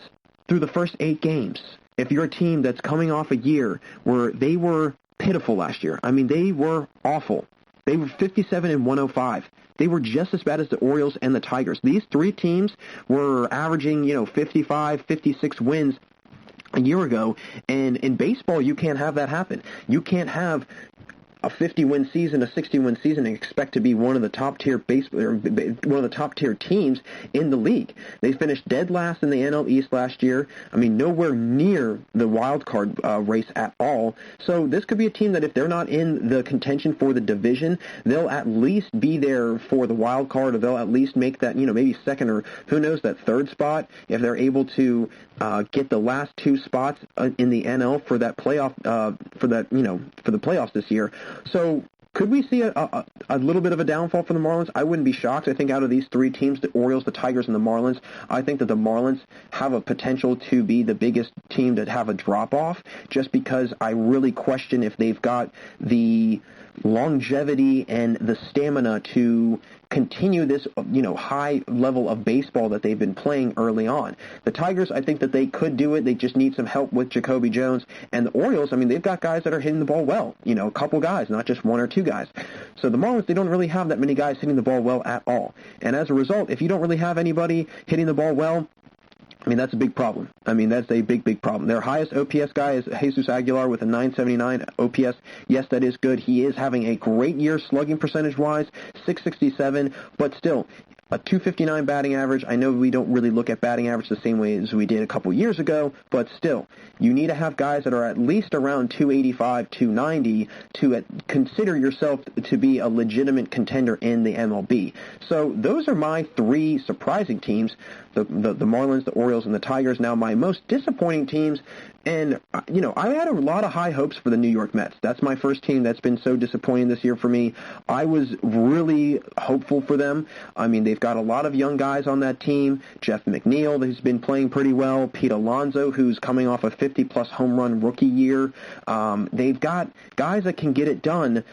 through the first 8 games. If you're a team that's coming off a year where they were pitiful last year, I mean, they were awful. They were 57-105. They were just as bad as the Orioles and the Tigers. These 3 teams were averaging, 55, 56 wins a year ago, and in baseball, you can't have that happen. You can't have a 50-win season, a 60-win season, and expect to be one of the top-tier teams in the league. They finished dead last in the NL East last year. I mean, nowhere near the wild card race at all. So this could be a team that if they're not in the contention for the division, they'll at least be there for the wild card, or they'll at least make that, maybe second, or who knows, that third spot if they're able to get the last 2 spots in the NL for that playoff, for the playoffs this year. So could we see a little bit of a downfall for the Marlins? I wouldn't be shocked. I think out of these 3 teams, the Orioles, the Tigers, and the Marlins, I think that the Marlins have a potential to be the biggest team to have a drop-off, just because I really question if they've got the longevity and the stamina to continue this, high level of baseball that they've been playing early on. The Tigers, I think that they could do it. They just need some help with Jacoby Jones. And the Orioles, they've got guys that are hitting the ball well, a couple guys, not just one or two guys. So the Marlins, they don't really have that many guys hitting the ball well at all. And as a result, if you don't really have anybody hitting the ball well, that's a big problem. That's a big, big problem. Their highest OPS guy is Jesus Aguilar with a 979 OPS. Yes, that is good. He is having a great year slugging percentage-wise, 667, but still, a 259 batting average. I know we don't really look at batting average the same way as we did a couple years ago, but still, you need to have guys that are at least around 285, 290 to consider yourself to be a legitimate contender in the MLB. So those are my three surprising teams, the Marlins, the Orioles, and the Tigers. Now, my most disappointing teams, and, I had a lot of high hopes for the New York Mets. That's my first team that's been so disappointing this year for me. I was really hopeful for them. They've got a lot of young guys on that team. Jeff McNeil, who's been playing pretty well. Pete Alonso, who's coming off a 50-plus home run rookie year. They've got guys that can get it done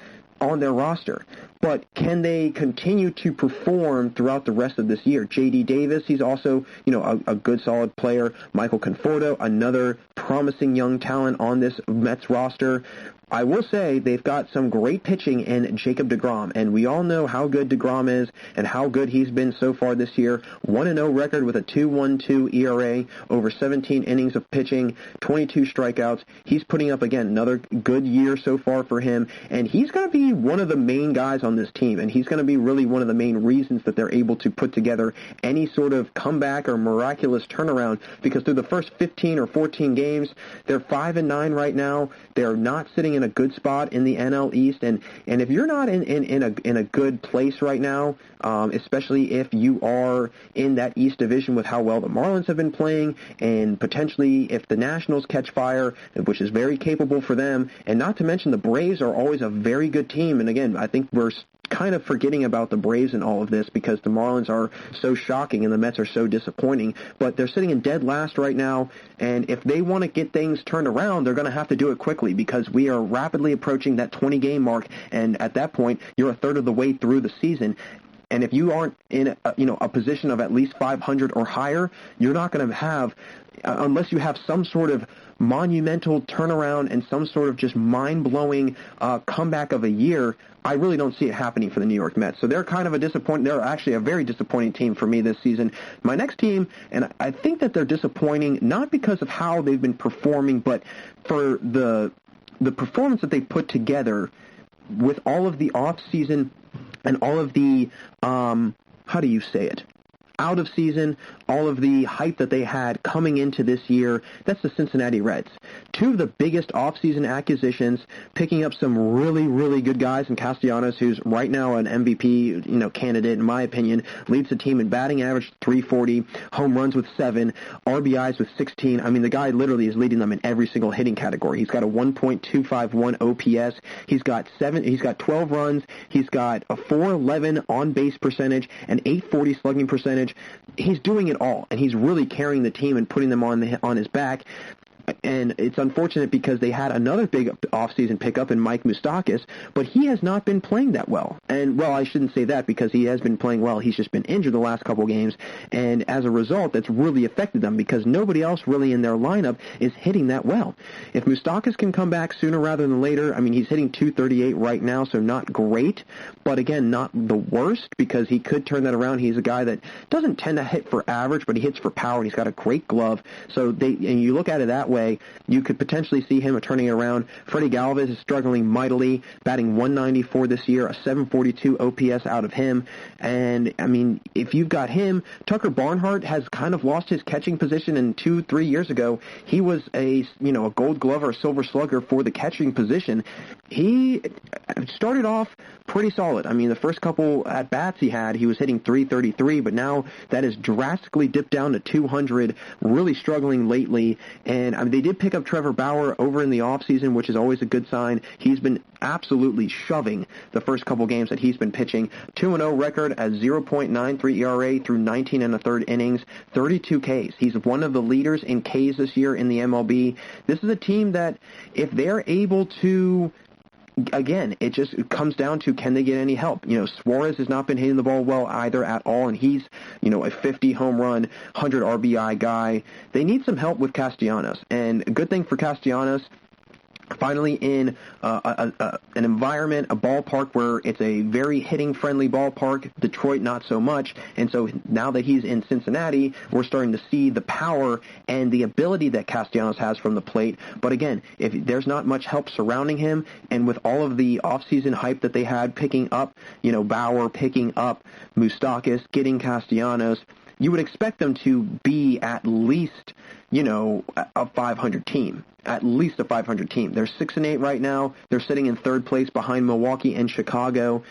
on their roster. But can they continue to perform throughout the rest of this year? J.D. Davis, he's also, a good, solid player. Michael Conforto, another promising young talent on this Mets roster. I will say they've got some great pitching in Jacob Degrom, and we all know how good Degrom is and how good he's been so far this year. 1-0 record with a 2.12 ERA, over 17 innings of pitching, 22 strikeouts. He's putting up, again, another good year so far for him, and he's going to be one of the main guys on this team, and he's going to be really one of the main reasons that they're able to put together any sort of comeback or miraculous turnaround, because through the first 15 or 14 games, they're 5-9 right now. They're not sitting in a good spot in the NL East, and if you're not in a good place right now, especially if you are in that East Division with how well the Marlins have been playing, and potentially if the Nationals catch fire, which is very capable for them, and not to mention the Braves are always a very good team, and again, I think we're kind of forgetting about the Braves in all of this because the Marlins are so shocking and the Mets are so disappointing, but they're sitting in dead last right now, and if they want to get things turned around, they're going to have to do it quickly because we are rapidly approaching that 20-game mark, and at that point, you're a third of the way through the season. And if you aren't in a position of at least 500 or higher, you're not going to have, unless you have some sort of monumental turnaround and some sort of just mind-blowing comeback of a year, I really don't see it happening for the New York Mets. So they're kind of they're actually a very disappointing team for me this season. My next team, and I think that they're disappointing not because of how they've been performing, but for the performance that they put together with all of the off-season and all of the, out of season, all of the hype that they had coming into this year, that's the Cincinnati Reds. Two of the biggest off-season acquisitions, picking up some really, really good guys in Castellanos, who's right now an MVP, candidate, in my opinion, leads the team in batting average 340, home runs with 7, RBIs with 16. The guy literally is leading them in every single hitting category. He's got a 1.251 OPS. He's got 12 runs. He's got a 411 on-base percentage, an 840 slugging percentage. He's doing it all, and he's really carrying the team and putting them on his back. And it's unfortunate because they had another big offseason pickup in Mike Moustakas, but he has not been playing that well. And, well, I shouldn't say that because he has been playing well. He's just been injured the last couple games, and as a result, that's really affected them because nobody else really in their lineup is hitting that well. If Moustakas can come back sooner rather than later, he's hitting 238 right now, so not great, but again, not the worst because he could turn that around. He's a guy that doesn't tend to hit for average, but he hits for power, and he's got a great glove. So and you look at it that way, you could potentially see him turning it around. Freddie Galvez is struggling mightily, batting 194 this year, a 742 OPS out of him. And, if you've got him, Tucker Barnhart has kind of lost his catching position. And 2-3 years ago, he was a Gold Glove or a Silver Slugger for the catching position. He started off pretty solid. The first couple at-bats he was hitting 333, but now that has drastically dipped down to 200, really struggling lately. And they did pick up Trevor Bauer over in the offseason, which is always a good sign. He's been absolutely shoving the first couple games that he's been pitching. 2-0 record at 0.93 ERA through 19 1/3 innings, 32 Ks. He's one of the leaders in Ks this year in the MLB. This is a team that, if they're able to again, it just comes down to, can they get any help? Suarez has not been hitting the ball well either at all, and he's, a 50 home run, 100 RBI guy. They need some help with Castellanos, and a good thing for Castellanos, finally in an environment, a ballpark where it's a very hitting-friendly ballpark. Detroit, not so much. And so now that he's in Cincinnati, we're starting to see the power and the ability that Castellanos has from the plate. But again, if there's not much help surrounding him, and with all of the offseason hype that they had, picking up, Bauer, picking up Moustakas, getting Castellanos, you would expect them to be at least, a 500 team. At least a 500 team. They're 6-8 right now. They're sitting in third place behind Milwaukee and Chicago.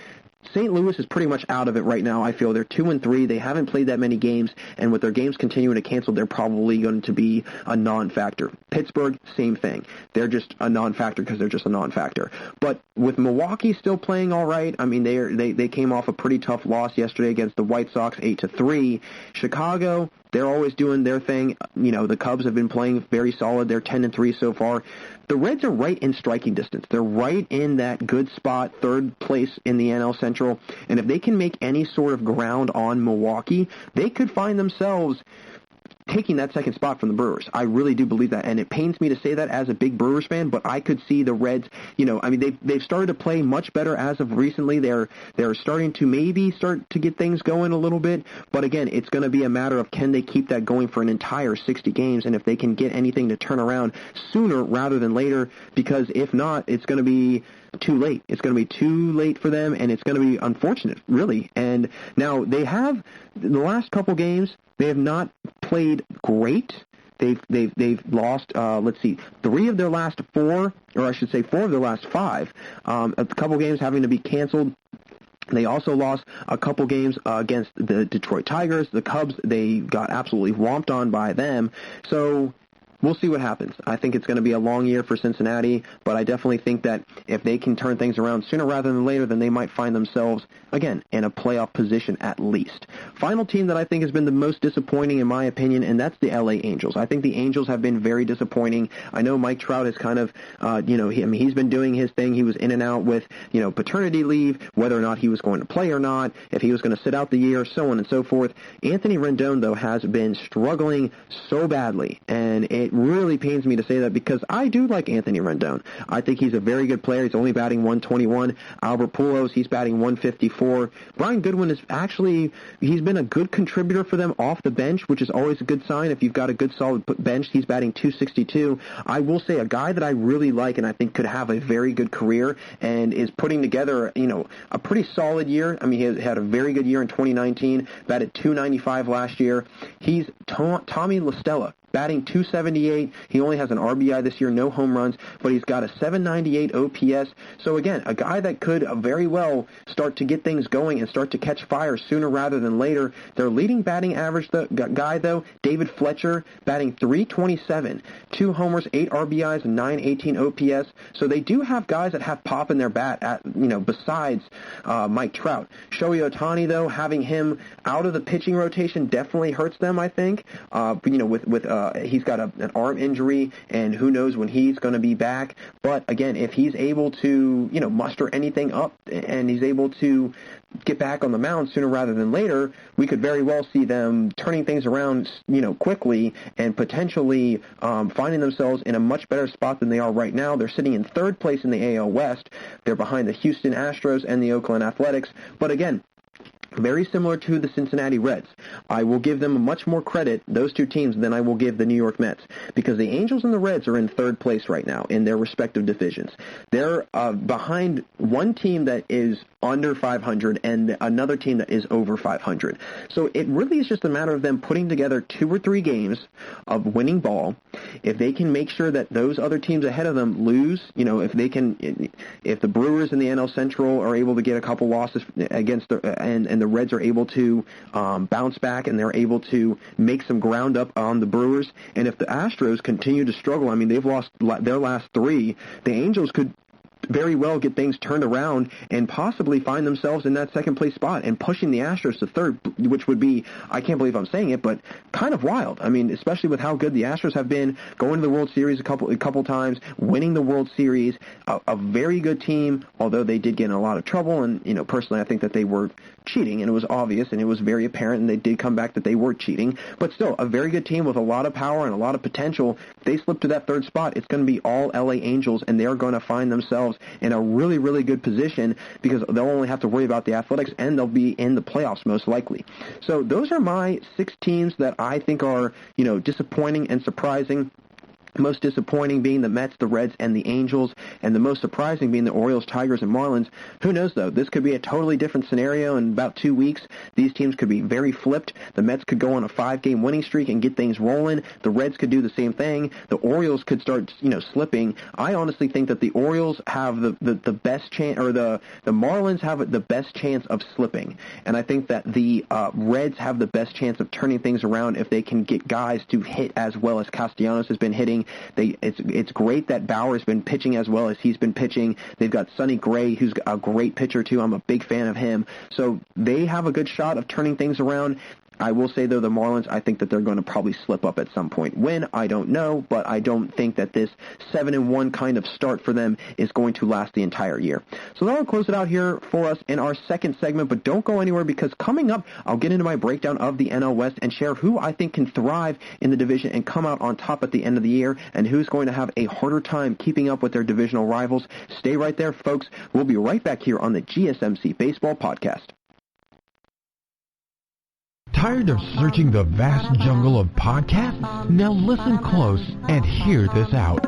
St. Louis is pretty much out of it right now, I feel. They're 2-3. They haven't played that many games, and with their games continuing to cancel, they're probably going to be a non-factor. Pittsburgh, same thing. They're just a non-factor because they're just a non-factor. But with Milwaukee still playing all right, I mean, they came off a pretty tough loss yesterday against the White Sox, 8-3. Chicago, they're always doing their thing. The Cubs have been playing very solid. They're 10-3 so far. The Reds are right in striking distance. They're right in that good spot, third place in the NL Central. And if they can make any sort of ground on Milwaukee, they could find themselves taking that second spot from the Brewers. I really do believe that, and it pains me to say that as a big Brewers fan, but I could see the Reds, they've started to play much better as of recently. They're starting to maybe start to get things going a little bit, but again, it's going to be a matter of, can they keep that going for an entire 60 games, and if they can get anything to turn around sooner rather than later, because if not, it's going to be too late. It's going to be too late for them, and it's going to be unfortunate, really. And now they have, in the last couple games, they have not played great. They've lost, 3 of their last 4, or I should say 4 of their last 5. A couple games having to be canceled. They also lost a couple games against the Detroit Tigers. The Cubs, they got absolutely whomped on by them. So we'll see what happens. I think it's going to be a long year for Cincinnati, but I definitely think that if they can turn things around sooner rather than later, then they might find themselves, again, in a playoff position at least. Final team that I think has been the most disappointing, in my opinion, and that's the LA Angels. I think the Angels have been very disappointing. I know Mike Trout is kind of, he's been doing his thing. He was in and out with, paternity leave, whether or not he was going to play or not, if he was going to sit out the year, so on and so forth. Anthony Rendon, though, has been struggling so badly, and it really pains me to say that because I do like Anthony Rendon. I think he's a very good player. He's only batting 121. Albert Pujols, he's batting 154. Brian Goodwin is actually, he's been a good contributor for them off the bench, which is always a good sign. If you've got a good solid bench, he's batting 262. I will say a guy that I really like and I think could have a very good career and is putting together, a pretty solid year. I mean, he had a very good year in 2019, batted 295 last year. He's Tommy La Stella, batting 278. He only has an RBI this year, no home runs, but he's got a 798 OPS. So again, a guy that could very well start to get things going and start to catch fire sooner rather than later. Their leading batting average guy, though, David Fletcher, batting 327, 2 homers, 8 RBIs, and 918 OPS. So they do have guys that have pop in their bat, besides Mike Trout. Shohei Ohtani, though, having him out of the pitching rotation definitely hurts them, I think. He's got an arm injury, and who knows when he's going to be back. But again, if he's able to, muster anything up and he's able to get back on the mound sooner rather than later, we could very well see them turning things around, quickly and potentially finding themselves in a much better spot than they are right now. They're sitting in third place in the AL West. They're behind the Houston Astros and the Oakland Athletics. But again, very similar to the Cincinnati Reds. I will give them much more credit, those two teams, than I will give the New York Mets, because the Angels and the Reds are in third place right now in their respective divisions. They're behind one team that is under 500 and another team that is over 500. So it really is just a matter of them putting together 2 or 3 games of winning ball. If they can make sure that those other teams ahead of them lose, if the Brewers in the NL Central are able to get a couple losses against and the Reds are able to bounce back and they're able to make some ground up on the Brewers, and if the Astros continue to struggle, they've lost their last 3, the Angels could very well get things turned around and possibly find themselves in that second place spot and pushing the Astros to third, which would be, I can't believe I'm saying it, but kind of wild. I mean, especially with how good the Astros have been, going to the World Series a couple times, winning the World Series, a very good team, although they did get in a lot of trouble. And, personally, I think that they were cheating, and it was obvious, and it was very apparent, and they did come back that they were cheating. But still, a very good team with a lot of power and a lot of potential. If they slip to that third spot, it's going to be all LA Angels, and they're going to find themselves in a really, really good position because they'll only have to worry about the Athletics, and they'll be in the playoffs most likely. So those are my 6 teams that I think are, disappointing and surprising. Most disappointing being the Mets, the Reds, and the Angels, and the most surprising being the Orioles, Tigers, and Marlins. Who knows, though? This could be a totally different scenario in about 2 weeks. These teams could be very flipped. The Mets could go on a 5-game winning streak and get things rolling. The Reds could do the same thing. The Orioles could start, slipping. I honestly think that the Orioles have the best chance, or the Marlins have the best chance of slipping. And I think that the Reds have the best chance of turning things around if they can get guys to hit as well as Castellanos has been hitting. It's great that Bauer has been pitching as well as he's been pitching. They've got Sonny Gray, who's a great pitcher too. I'm a big fan of him. So they have a good shot of turning things around. I will say, though, the Marlins, I think that they're going to probably slip up at some point. When, I don't know, but I don't think that this 7-1 kind of start for them is going to last the entire year. So that'll close it out here for us in our second segment, but don't go anywhere because coming up, I'll get into my breakdown of the NL West and share who I think can thrive in the division and come out on top at the end of the year and who's going to have a harder time keeping up with their divisional rivals. Stay right there, folks. We'll be right back here on the GSMC Baseball Podcast. Tired of searching the vast jungle of podcasts? Now listen close and hear this out.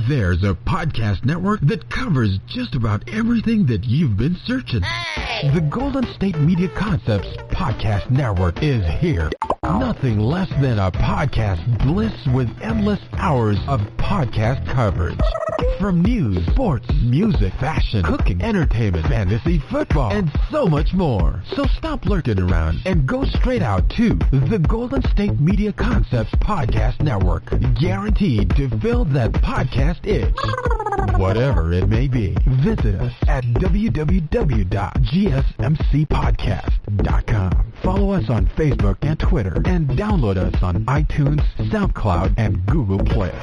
There's a podcast network that covers just about everything that you've been searching. Hey! The Golden State Media Concepts Podcast Network is here. Nothing less than a podcast bliss with endless hours of podcast coverage. From news, sports, music, fashion, cooking, entertainment, fantasy, football, and so much more. So stop lurking around and go straight out to the Golden State Media Concepts Podcast Network. Guaranteed to fill that podcast itch. Whatever it may be, visit us at www.gsmcpodcast.com. Follow us on Facebook and Twitter, and download us on iTunes, SoundCloud, and Google Play.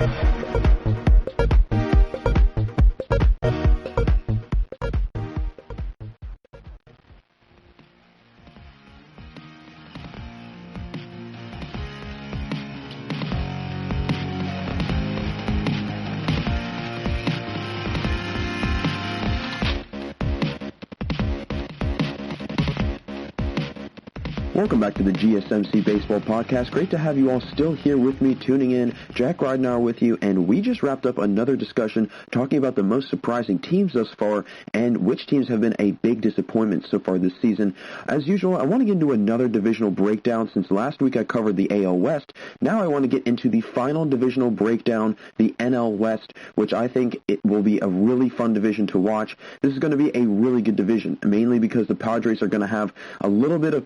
Welcome back to the GSMC Baseball Podcast. Great to have you all still here with me, tuning in. Jack Ridenour with you, and we just wrapped up another discussion talking about the most surprising teams thus far and which teams have been a big disappointment so far this season. As usual, I want to get into another divisional breakdown. Since last week I covered the AL West, now I want to get into the final divisional breakdown, the NL West, which I think it will be a really fun division to watch. This is going to be a really good division, mainly because the Padres are going to have a little bit of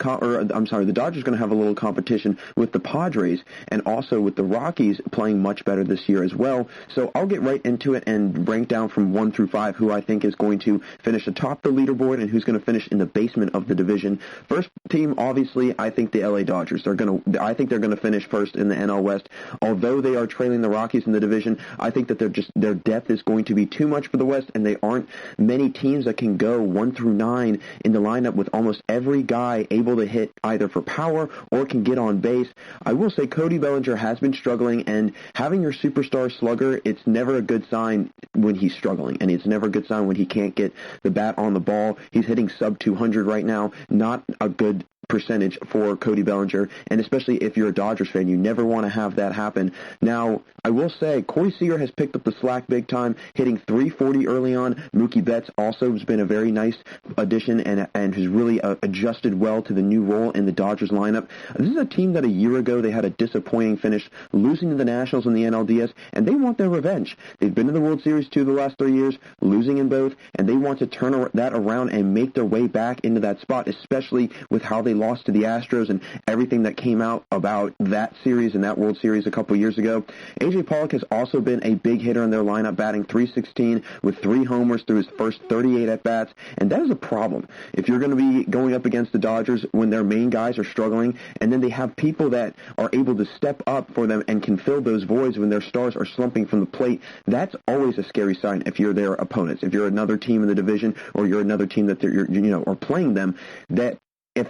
the Dodgers are going to have a little competition with the Padres and also with the Rockies playing much better this year as well. So I'll get right into it and rank down from 1 through 5 who I think is going to finish atop the leaderboard and who's going to finish in the basement of the division. First team, obviously, I think the LA Dodgers. I think they're going to finish first in the NL West. Although they are trailing the Rockies in the division, I think that their depth is going to be too much for the West, and they aren't many teams that can go 1 through 9 in the lineup with almost every guy able to hit either for power or can get on base. I will say Cody Bellinger has been struggling, and having your superstar slugger, it's never a good sign when he's struggling, and it's never a good sign when he can't get the bat on the ball. He's hitting sub 200 right now, not a good percentage for Cody Bellinger, and especially if you're a Dodgers fan, you never want to have that happen. Now, I will say Corey Seager has picked up the slack big time, hitting .340 early on. Mookie Betts also has been a very nice addition and has really adjusted well to the new role in the Dodgers lineup. This is a team that a year ago they had a disappointing finish, losing to the Nationals in the NLDS, and they want their revenge. They've been to the World Series 2 of the last 3 years, losing in both, and they want to turn that around and make their way back into that spot, especially with how they lost to the Astros and everything that came out about that series and that World Series a couple years ago. A.J. Pollock has also been a big hitter in their lineup, batting .316 with 3 homers through his first 38 at-bats, and that is a problem. If you're going to be going up against the Dodgers when their main guys are struggling, and then they have people that are able to step up for them and can fill those voids when their stars are slumping from the plate, that's always a scary sign if you're their opponents. If you're another team in the division or you're another team that are playing them, that if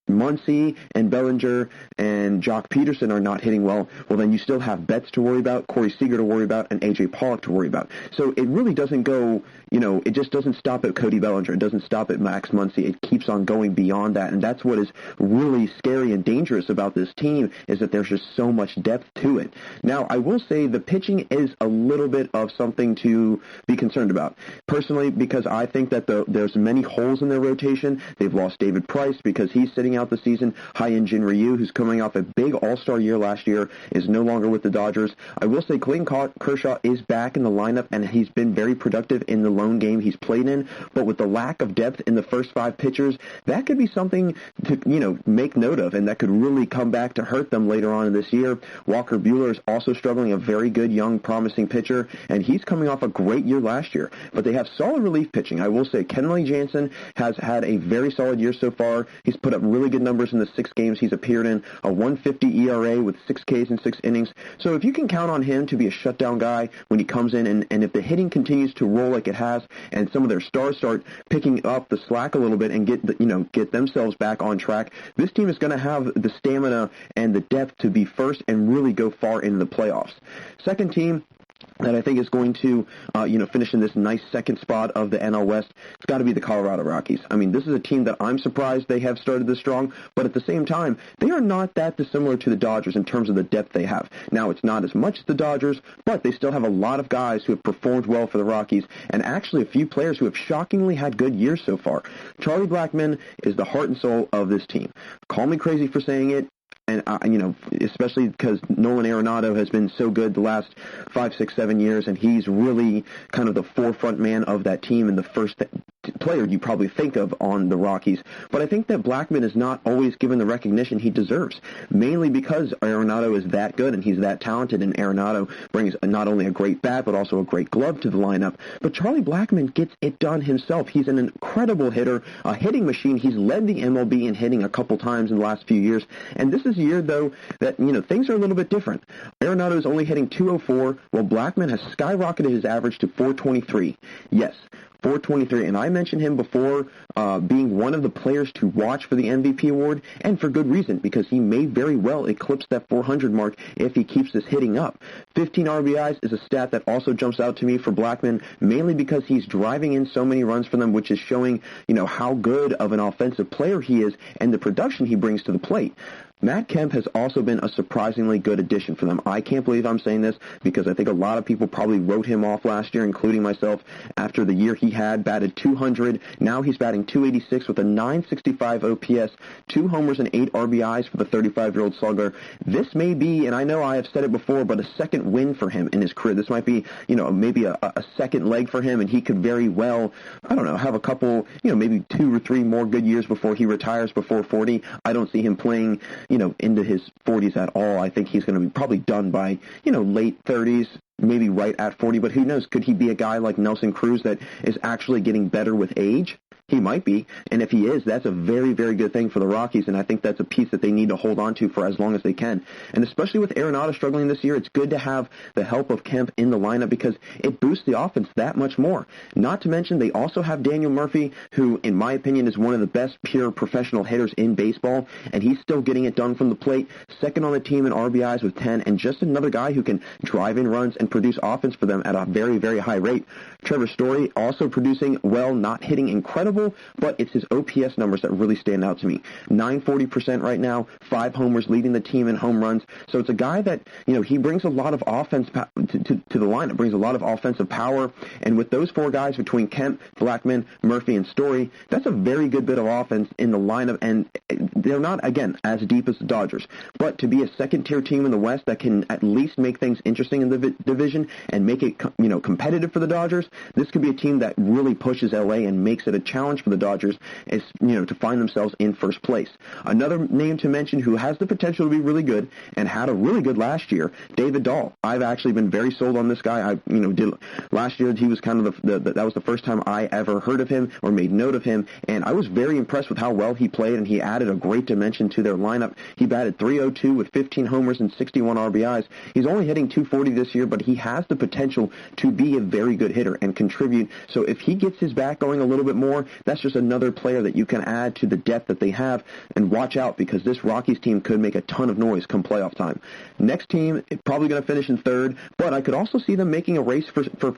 Muncy and Bellinger and Jock Peterson are not hitting well, then you still have Betts to worry about, Corey Seager to worry about, and A.J. Pollock to worry about. So it really doesn't go, it just doesn't stop at Cody Bellinger. It doesn't stop at Max Muncy. It keeps on going beyond that, and that's what is really scary and dangerous about this team, is that there's just so much depth to it. Now, I will say the pitching is a little bit of something to be concerned about. Personally, because I think that there's many holes in their rotation. They've lost David Price because he's sitting out the season. Hyun-Jin Ryu, who's coming off a big all-star year last year, is no longer with the Dodgers. I will say Clayton Kershaw is back in the lineup, and he's been very productive in the lone game he's played in, but with the lack of depth in the first 5 pitchers, that could be something to, make note of, and that could really come back to hurt them later on in this year. Walker Buehler is also struggling, a very good, young, promising pitcher, and he's coming off a great year last year, but they have solid relief pitching. I will say Kenley Jansen has had a very solid year so far. He's put up really good numbers in the 6 games he's appeared in, a 1.50 ERA with 6 Ks in 6 innings. So if you can count on him to be a shutdown guy when he comes in, and if the hitting continues to roll like it has, and some of their stars start picking up the slack a little bit and get themselves back on track, this team is going to have the stamina and the depth to be first and really go far into the playoffs. Second team that I think is going to, finish in this nice second spot of the NL West, it's got to be the Colorado Rockies. I mean, this is a team that I'm surprised they have started this strong, but at the same time, they are not that dissimilar to the Dodgers in terms of the depth they have. Now, it's not as much as the Dodgers, but they still have a lot of guys who have performed well for the Rockies, and actually a few players who have shockingly had good years so far. Charlie Blackman is the heart and soul of this team. Call me crazy for saying it, and, especially because Nolan Arenado has been so good the last 5, 6, 7 years, and he's really kind of the forefront man of that team and the first player you probably think of on the Rockies. But I think that Blackman is not always given the recognition he deserves, mainly because Arenado is that good and he's that talented, and Arenado brings not only a great bat but also a great glove to the lineup. But Charlie Blackman gets it done himself. He's an incredible hitter, a hitting machine. He's led the MLB in hitting a couple times in the last few years, and this is a year, though, that, things are a little bit different. Arenado is only hitting .204, while Blackman has skyrocketed his average to .423. Yes, .423, and I mentioned him before being one of the players to watch for the MVP award, and for good reason, because he may very well eclipse that 400 mark if he keeps this hitting up. 15 RBIs is a stat that also jumps out to me for Blackman, mainly because he's driving in so many runs for them, which is showing, how good of an offensive player he is and the production he brings to the plate. Matt Kemp has also been a surprisingly good addition for them. I can't believe I'm saying this because I think a lot of people probably wrote him off last year, including myself, after the year he had, batted .200. Now he's batting .286 with a .965 OPS, 2 homers and 8 RBIs for the 35-year-old slugger. This may be, and I know I have said it before, but a second win for him in his career. This might be, maybe a second leg for him, and he could very well, have a couple, maybe 2 or 3 more good years before he retires before 40. I don't see him playing into his 40s at all. I think he's going to be probably done by, late 30s, maybe right at 40, but who knows? Could he be a guy like Nelson Cruz that is actually getting better with age? He might be, and if he is, that's a very, very good thing for the Rockies, and I think that's a piece that they need to hold on to for as long as they can. And especially with Arenado struggling this year, it's good to have the help of Kemp in the lineup because it boosts the offense that much more. Not to mention, they also have Daniel Murphy, who, in my opinion, is one of the best pure professional hitters in baseball, and he's still getting it done from the plate, second on the team in RBIs with 10, and just another guy who can drive in runs and produce offense for them at a very, very high rate. Trevor Story also producing well, not hitting incredible, but it's his OPS numbers that really stand out to me. 940% right now, 5 homers, leading the team in home runs. So it's a guy that, he brings a lot of offense to the lineup, brings a lot of offensive power, and with those 4 guys between Kemp, Blackman, Murphy, and Story, that's a very good bit of offense in the lineup, and they're not, again, as deep as the Dodgers, but to be a second-tier team in the West that can at least make things interesting in the division and make it, competitive for the Dodgers, this could be a team that really pushes LA and makes it a challenge challenge for the Dodgers is, to find themselves in first place. Another name to mention who has the potential to be really good and had a really good last year, David Dahl. I've actually been very sold on this guy. Last year he was kind of that was the first time I ever heard of him or made note of him, and I was very impressed with how well he played, and he added a great dimension to their lineup. He batted .302 with 15 homers and 61 RBIs. He's only hitting .240 this year, but he has the potential to be a very good hitter and contribute. So if he gets his bat going a little bit more, that's just another player that you can add to the depth that they have. And watch out, because this Rockies team could make a ton of noise come playoff time. Next team, probably going to finish in third, but I could also see them making a race for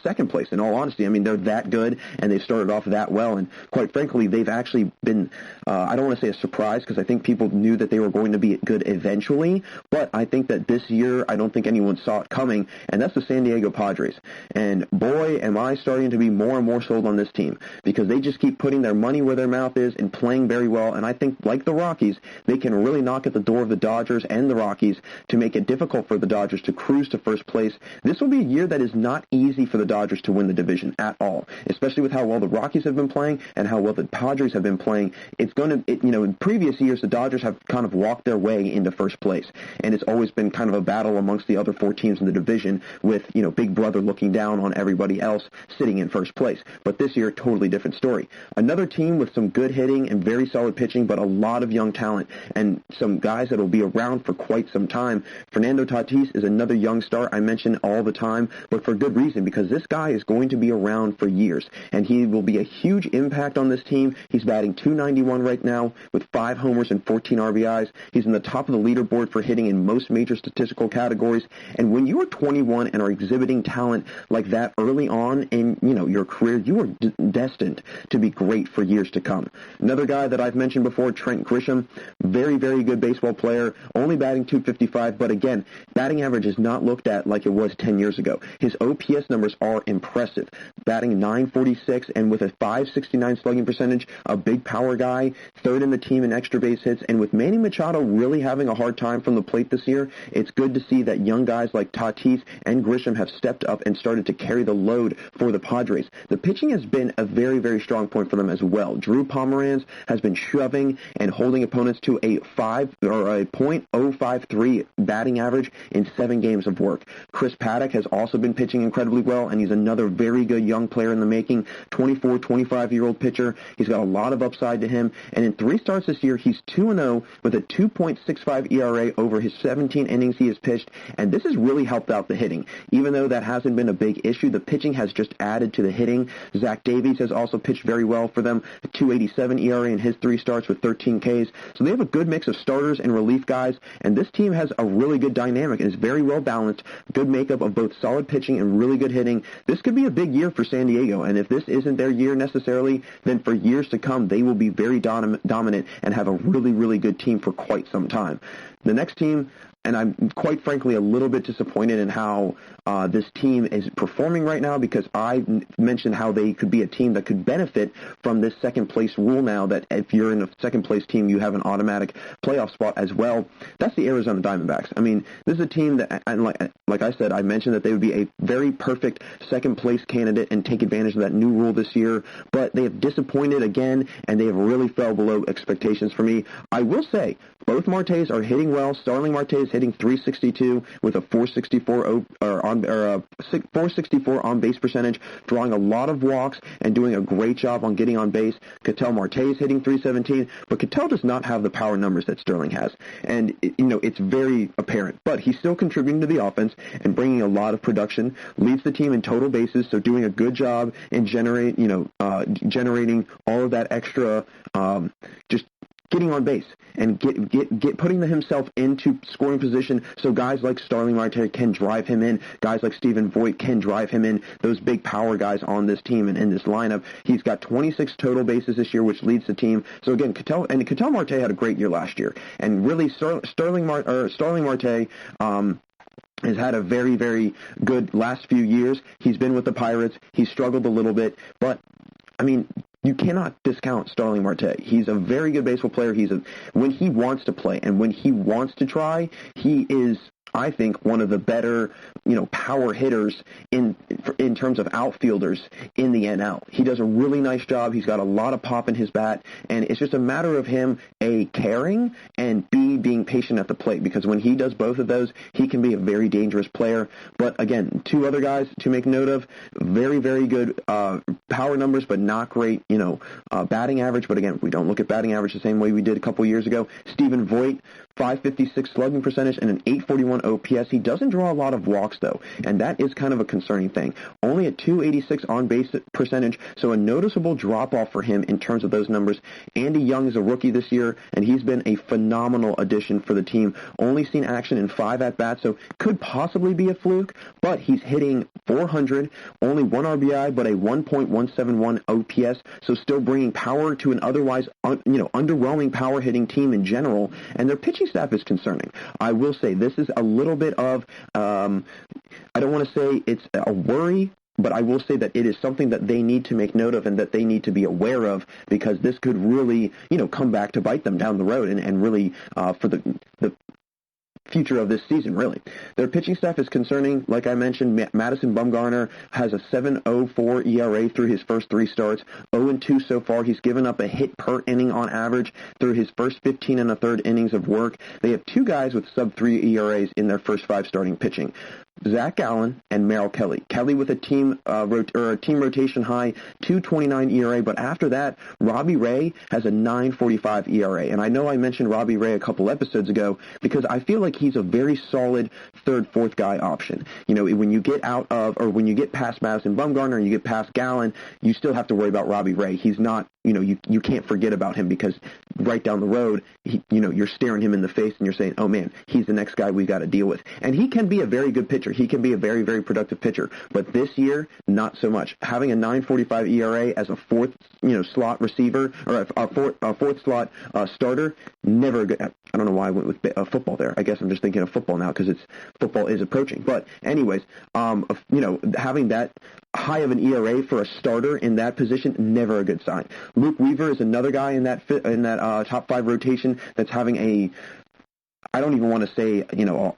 second place, in all honesty. I mean, they're that good, and they started off that well, and quite frankly, they've actually been, I don't want to say a surprise, because I think people knew that they were going to be good eventually, but I think that this year, I don't think anyone saw it coming, and that's the San Diego Padres. And boy, am I starting to be more and more sold on this team, because they just keep putting their money where their mouth is and playing very well, and I think, like the Rockies, they can really knock at the door of the Dodgers and the Rockies to make it difficult for the Dodgers to cruise to first place. This will be a year that is not easy for the Dodgers to win the division at all, especially with how well the Rockies have been playing and how well the Padres have been playing. It's going to, in previous years, the Dodgers have kind of walked their way into first place, and it's always been kind of a battle amongst the other four teams in the division with, Big Brother looking down on everybody else sitting in first place. But this year, totally different story. Another team with some good hitting and very solid pitching, but a lot of young talent and some guys that will be around for quite some time. Fernando Tatis is another young star I mention all the time, but for good reason, because this guy is going to be around for years, and he will be a huge impact on this team. He's batting .291 right now with 5 homers and 14 RBIs. He's in the top of the leaderboard for hitting in most major statistical categories, and when you are 21 and are exhibiting talent like that early on in your career, you are destined to be great for years to come. Another guy that I've mentioned before, Trent Grisham, very, very good baseball player, only batting .255, but again, batting average is not looked at like it was 10 years ago. His OPS numbers are impressive, batting .946 and with a .569 slugging percentage, a big power guy, third in the team in extra base hits, and with Manny Machado really having a hard time from the plate this year, it's good to see that young guys like Tatis and Grisham have stepped up and started to carry the load for the Padres. The pitching has been a very, very strong point for them as well. Drew Pomeranz has been shoving and holding opponents to a .053 batting average in 7 games of work. Chris Paddock has also been pitching incredibly well, and he's another very good young player in the making, 24, 25-year-old pitcher. He's got a lot of upside to him, and in 3 starts this year, he's 2-0 with a 2.65 ERA over his 17 innings he has pitched, and this has really helped out the hitting. Even though that hasn't been a big issue, the pitching has just added to the hitting. Zach Davies has also pitched very well for them, a 2.87 ERA in his 3 starts with 13 Ks. So they have a good mix of starters and relief guys, and this team has a really good dynamic and is very well balanced, good makeup of both solid pitching and really good hitting. This could be a big year for San Diego, and if this isn't their year necessarily, then for years to come, they will be very dominant and have a really, really good team for quite some time. The next team, and I'm quite frankly a little bit disappointed in how this team is performing right now, because I mentioned how they could be a team that could benefit from this second-place rule now, that if you're in a second-place team, you have an automatic playoff spot as well. That's the Arizona Diamondbacks. I mean, this is a team that, and like I said, I mentioned that they would be a very perfect second-place candidate and take advantage of that new rule this year, but they have disappointed again, and they have really fell below expectations for me. I will say, both Martes are hitting well. Starling Marte is hitting .362 with a .464 on base percentage, drawing a lot of walks and doing a great job on getting on base. Ketel Marte is hitting .317, but Ketel does not have the power numbers that Starling has, and it's very apparent. But he's still contributing to the offense and bringing a lot of production. Leads the team in total bases, so doing a good job in generating all of that extra just getting on base and putting himself into scoring position, so guys like Starling Marte can drive him in, guys like Stephen Voigt can drive him in, those big power guys on this team and in this lineup. He's got 26 total bases this year, which leads the team. So again, Ketel Marte had a great year last year, and really Starling Marte has had a very, very good last few years. He's been with the Pirates. He's struggled a little bit, but I mean, you cannot discount Starling Marte. He's a very good baseball player. When he wants to play and when he wants to try, he is I think, one of the better, power hitters in terms of outfielders in the NL. He does a really nice job. He's got a lot of pop in his bat, and it's just a matter of him, A, caring, and B, being patient at the plate, because when he does both of those, he can be a very dangerous player. But again, two other guys to make note of, very, very good power numbers, but not great, batting average. But again, we don't look at batting average the same way we did a couple years ago. Stephen Voigt, 556 slugging percentage and an 841 OPS. He doesn't draw a lot of walks, though, and that is kind of a concerning thing. Only a 286 on-base percentage, so a noticeable drop-off for him in terms of those numbers. Andy Young is a rookie this year, and he's been a phenomenal addition for the team. Only seen action in 5 at-bats, so could possibly be a fluke, but he's hitting .400, only 1 RBI, but a 1.171 OPS, so still bringing power to an otherwise, underwhelming power-hitting team in general, and their pitching staff is concerning. I will say this is a little bit of, I don't want to say it's a worry, but I will say that it is something that they need to make note of and that they need to be aware of, because this could really, come back to bite them down the road and really for the future of this season, really. Their pitching staff is concerning. Like I mentioned, Madison Bumgarner has a 7.04 ERA through his first 3 starts, 0-2 so far. He's given up a hit per inning on average through his first 15 1/3 innings of work. They have 2 guys with sub-3 ERAs in their first 5 starting pitching. Zach Gallen and Merrill Kelly. Kelly with a team rotation high 2.29 ERA, but after that, Robbie Ray has a 9.45 ERA. And I know I mentioned Robbie Ray a couple episodes ago because I feel like he's a very solid 3rd, 4th guy option. When you get when you get past Madison Bumgarner and you get past Gallen, you still have to worry about Robbie Ray. He's not, you can't forget about him because right down the road, you're staring him in the face and you're saying, oh man, he's the next guy we got to deal with. And he can be a very good pitcher. He can be a very, very productive pitcher. But this year, not so much. Having a 9.45 ERA as a 4th, slot receiver or a 4th slot starter, never good. I don't know why I went with football there. I guess I'm just thinking of football now because football is approaching. But anyways, having that high of an ERA for a starter in that position, never a good sign. Luke Weaver is another guy in that top 5 rotation that's having a, I don't even want to say,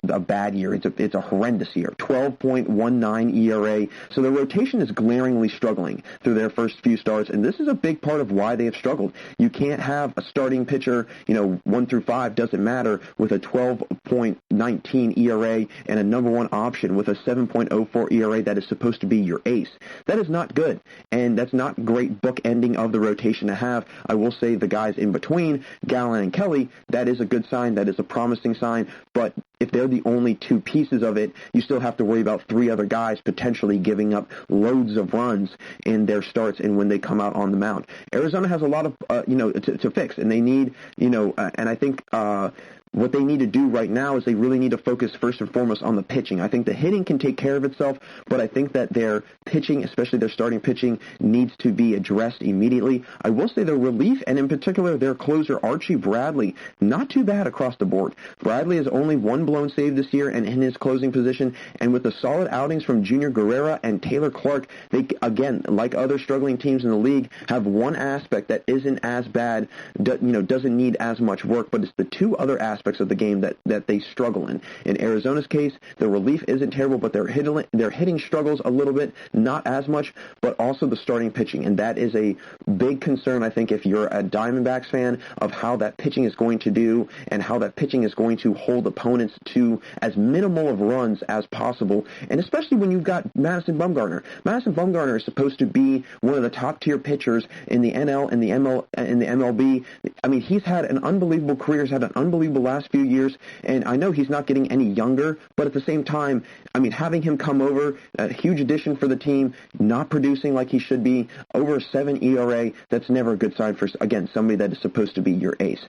a bad year. It's a horrendous year. 12.19 ERA. So the rotation is glaringly struggling through their first few starts, and this is a big part of why they have struggled. You can't have a starting pitcher, 1 through 5, doesn't matter, with a 12.19 ERA and a number 1 option with a 7.04 ERA that is supposed to be your ace. That is not good, and that's not great bookending of the rotation to have. I will say the guys in between, Gallen and Kelly, that is a good sign. That is a promising sign, but if they're the only 2 pieces of it, you still have to worry about 3 other guys potentially giving up loads of runs in their starts and when they come out on the mound. Arizona has a lot of, to fix, and they need, and I think what they need to do right now is they really need to focus first and foremost on the pitching. I think the hitting can take care of itself, but I think that their pitching, especially their starting pitching, needs to be addressed immediately. I will say their relief, and in particular their closer, Archie Bradley, not too bad across the board. Bradley has only 1 blown save this year and in his closing position, and with the solid outings from Junior Guerrera and Taylor Clark, they, again, like other struggling teams in the league, have one aspect that isn't as bad, doesn't need as much work, but it's the 2 other aspects of the game that they struggle in. In Arizona's case, the relief isn't terrible, but their hitting struggles a little bit, not as much, but also the starting pitching, and that is a big concern, I think, if you're a Diamondbacks fan, of how that pitching is going to do and how that pitching is going to hold opponents to as minimal of runs as possible, and especially when you've got Madison Bumgarner. Madison Bumgarner is supposed to be one of the top-tier pitchers in the NL and the MLB. I mean, he's had an unbelievable career, he's had an unbelievable last few years, and I know he's not getting any younger, but at the same time, I mean, having him come over, a huge addition for the team, not producing like he should be, over a 7 ERA, that's never a good sign for, again, somebody that is supposed to be your ace.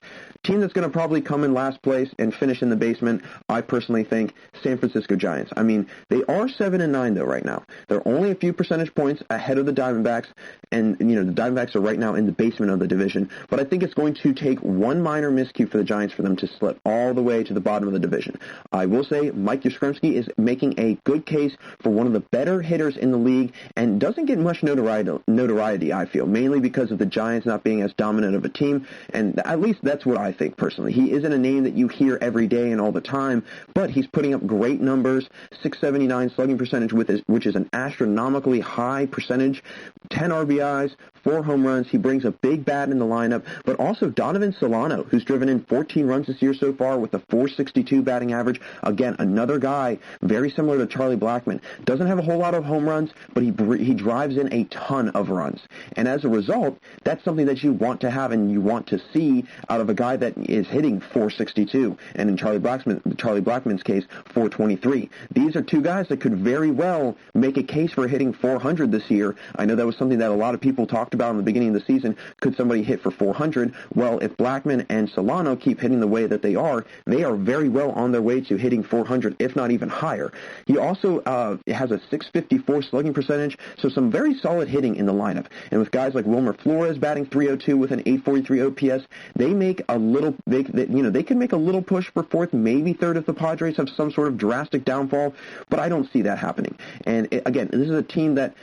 Team that's going to probably come in last place and finish in the basement, I personally think, San Francisco Giants. I mean, they are 7-9 though right now. They're only a few percentage points ahead of the Diamondbacks, and the Diamondbacks are right now in the basement of the division, but I think it's going to take one minor miscue for the Giants for them to slip slip all the way to the bottom of the division. I will say Mike Yastrzemski is making a good case for one of the better hitters in the league and doesn't get much notoriety, I feel, mainly because of the Giants not being as dominant of a team, and at least that's what I think personally. He isn't a name that you hear every day and all the time, but he's putting up great numbers, 679 slugging percentage, which is an astronomically high percentage, 10 RBIs, 4 home runs. He brings a big bat in the lineup, but also Donovan Solano, who's driven in 14 runs this year so far with a .462 batting average. Again, another guy very similar to Charlie Blackman. Doesn't have a whole lot of home runs, but he drives in a ton of runs. And as a result, that's something that you want to have and you want to see out of a guy that is hitting .462, and in Charlie Blackman's case, .423. These are two guys that could very well make a case for hitting .400 this year. I know that was something that a lot of people talked about in the beginning of the season. Could somebody hit for .400? Well, if Blackman and Solano keep hitting the way that they are very well on their way to hitting .400, if not even higher. He also has a .654 slugging percentage, so some very solid hitting in the lineup. And with guys like Wilmer Flores batting .302 with an .843 OPS, they make a little, they can make a little push for fourth, maybe third if the Padres have some sort of drastic downfall, but I don't see that happening. And again, this is a team that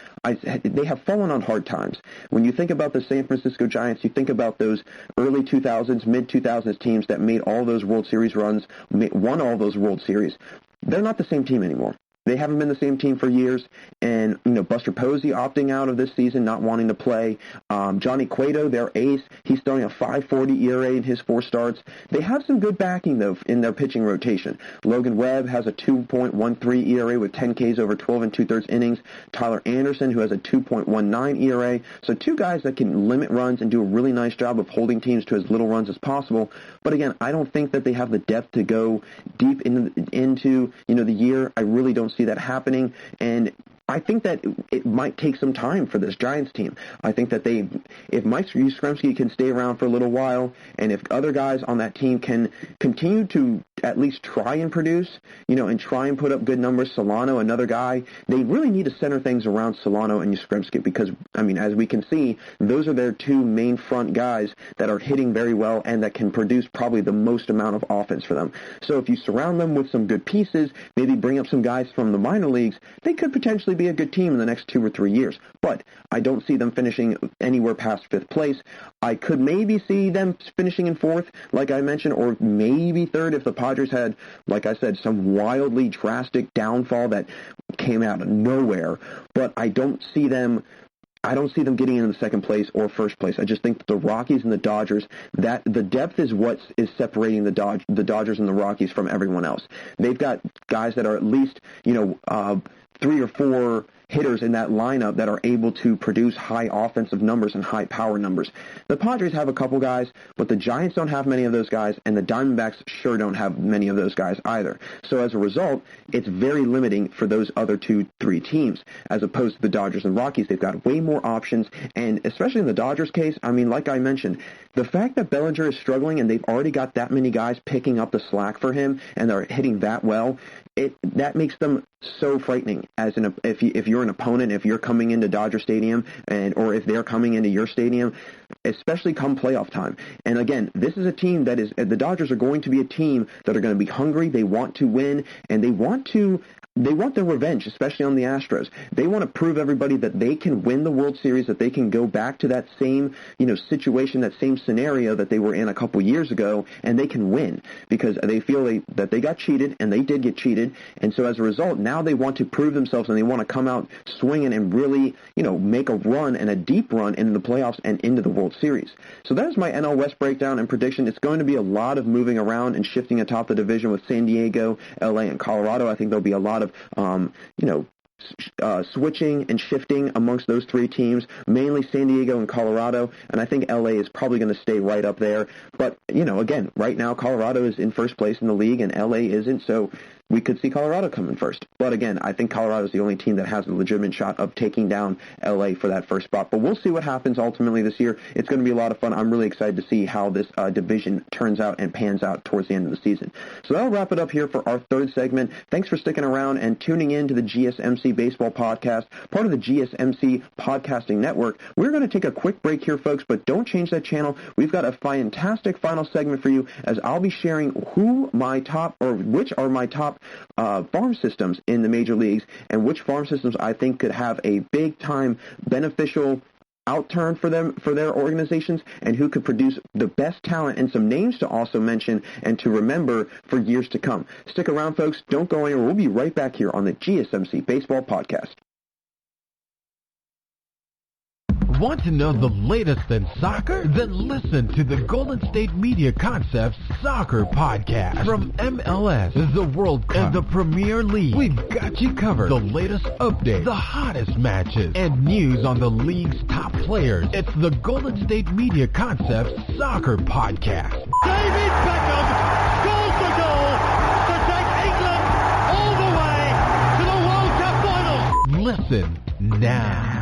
they have fallen on hard times. When you think about the San Francisco Giants, you think about those early 2000s, mid-2000s teams that made all those World Series runs, won all those World Series. They're not the same team anymore. They haven't been the same team for years, and Buster Posey opting out of this season, not wanting to play. Johnny Cueto, their ace, he's throwing a 5.40 ERA in his 4 starts. They have some good backing, though, in their pitching rotation. Logan Webb has a 2.13 ERA with 10 Ks over 12 2/3 innings. Tyler Anderson, who has a 2.19 ERA. So two guys that can limit runs and do a really nice job of holding teams to as little runs as possible. But again, I don't think that they have the depth to go deep into the year. I really don't see that happening, and I think that it might take some time for this Giants team. I think that if Mike Yastrzemski can stay around for a little while, and if other guys on that team can continue to at least try and produce, and try and put up good numbers, Solano, another guy, they really need to center things around Solano and Yastrzemski because, as we can see, those are their two main front guys that are hitting very well and that can produce probably the most amount of offense for them. So if you surround them with some good pieces, maybe bring up some guys from the minor leagues, they could potentially be a good team in the next 2 or 3 years. But I don't see them finishing anywhere past 5th place. I could maybe see them finishing in 4th, like I mentioned, or maybe 3rd if the Padres had, like I said, some wildly drastic downfall that came out of nowhere. But I don't see them getting into the 2nd place or 1st place. I just think that the Rockies and the Dodgers, that the depth is what is separating the Dodgers and the Rockies from everyone else. They've got guys that are at least, 3 or 4 hitters in that lineup that are able to produce high offensive numbers and high power numbers. The Padres have a couple guys, but the Giants don't have many of those guys, and the Diamondbacks sure don't have many of those guys either. So as a result, it's very limiting for those other 2-3 teams, as opposed to the Dodgers and Rockies. They've got way more options, and especially in the Dodgers case, like I mentioned, the fact that Bellinger is struggling and they've already got that many guys picking up the slack for him and they're hitting that well, that makes them so frightening. If you're an opponent, if you're coming into Dodger Stadium, or if they're coming into your stadium, especially come playoff time. And again, this is a team the Dodgers are going to be a team that are going to be hungry. They want to win, and they want their revenge, especially on the Astros. They want to prove everybody that they can win the World Series, that they can go back to that same, situation, that same scenario that they were in a couple years ago, and they can win because they feel that they got cheated, and they did get cheated. And so as a result, now they want to prove themselves, and they want to come out swinging and really, make a run and a deep run into the playoffs and into the World Series. So that is my NL West breakdown and prediction. It's going to be a lot of moving around and shifting atop the division with San Diego, LA, and Colorado. I think there'll be a lot of switching and shifting amongst those 3 teams, mainly San Diego and Colorado, and I think LA is probably going to stay right up there. But, again, right now Colorado is in 1st place in the league and LA isn't, so we could see Colorado come in first. But again, I think Colorado is the only team that has a legitimate shot of taking down LA for that first spot. But we'll see what happens ultimately this year. It's going to be a lot of fun. I'm really excited to see how this division turns out and pans out towards the end of the season. So that'll wrap it up here for our third segment. Thanks for sticking around and tuning in to the GSMC Baseball Podcast, part of the GSMC Podcasting Network. We're going to take a quick break here, folks, but don't change that channel. We've got a fantastic final segment for you, as I'll be sharing which are my top farm systems in the major leagues, and which farm systems I think could have a big-time beneficial outturn for them, for their organizations, and who could produce the best talent, and some names to also mention and to remember for years to come. Stick around, folks. Don't go anywhere. We'll be right back here on the GSMC Baseball Podcast. Want to know the latest in soccer? Then listen to the Golden State Media Concepts Soccer Podcast. From MLS, the World Cup, and the Premier League, we've got you covered. The latest updates, the hottest matches, and news on the league's top players. It's the Golden State Media Concepts Soccer Podcast. David Beckham scores the goal to take England all the way to the World Cup final. Listen now.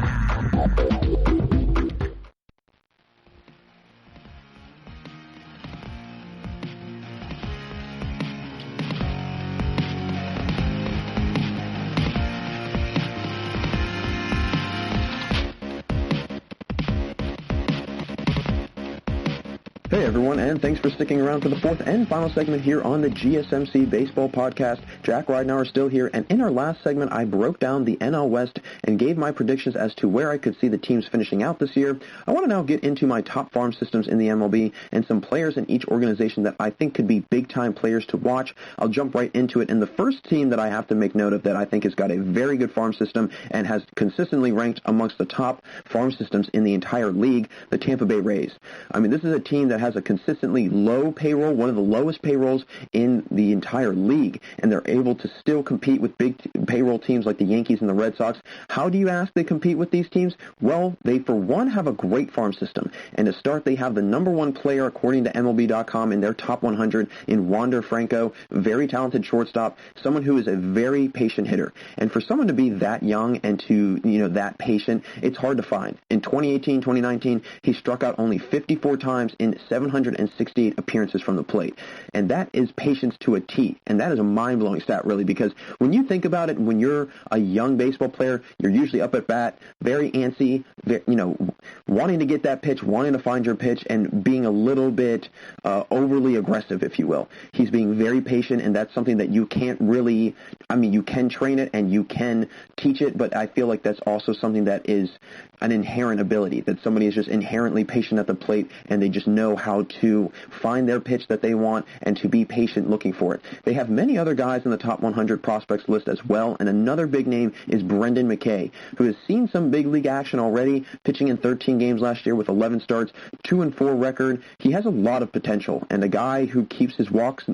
Hey everyone, and thanks for sticking around for the fourth and final segment here on the GSMC Baseball Podcast. Jack Ridenour is still here, and in our last segment, I broke down the NL West and gave my predictions as to where I could see the teams finishing out this year. I want to now get into my top farm systems in the MLB and some players in each organization that I think could be big-time players to watch. I'll jump right into it. And the first team that I have to make note of that I think has got a very good farm system and has consistently ranked amongst the top farm systems in the entire league, the Tampa Bay Rays. I mean, this is a team that has a consistently low payroll, one of the lowest payrolls in the entire league, and they're able to still compete with big payroll teams like the Yankees and the Red Sox. How do you ask they compete with these teams? Well, they, for one, have a great farm system, and to start, they have the number one player, according to MLB.com, in their top 100 in Wander Franco, very talented shortstop, someone who is a very patient hitter. And for someone to be that young and to, that patient, it's hard to find. In 2018, 2019, he struck out only 54 times in 768 appearances from the plate. And that is patience to a T. And that is a mind-blowing stat, really, because when you think about it, when you're a young baseball player, you're usually up at bat, very antsy, wanting to get that pitch, wanting to find your pitch, and being a little bit overly aggressive, if you will. He's being very patient, and that's something that you can't really, you can train it and you can teach it, but I feel like that's also something that is an inherent ability, that somebody is just inherently patient at the plate, and they just know how to find their pitch that they want and to be patient looking for it. They have many other guys in the top 100 prospects list as well, and another big name is Brendan Mckay, who has seen some big league action already, pitching in 13 games last year with 11 starts, 2-4 record. He has a lot of potential, and a guy who keeps his walk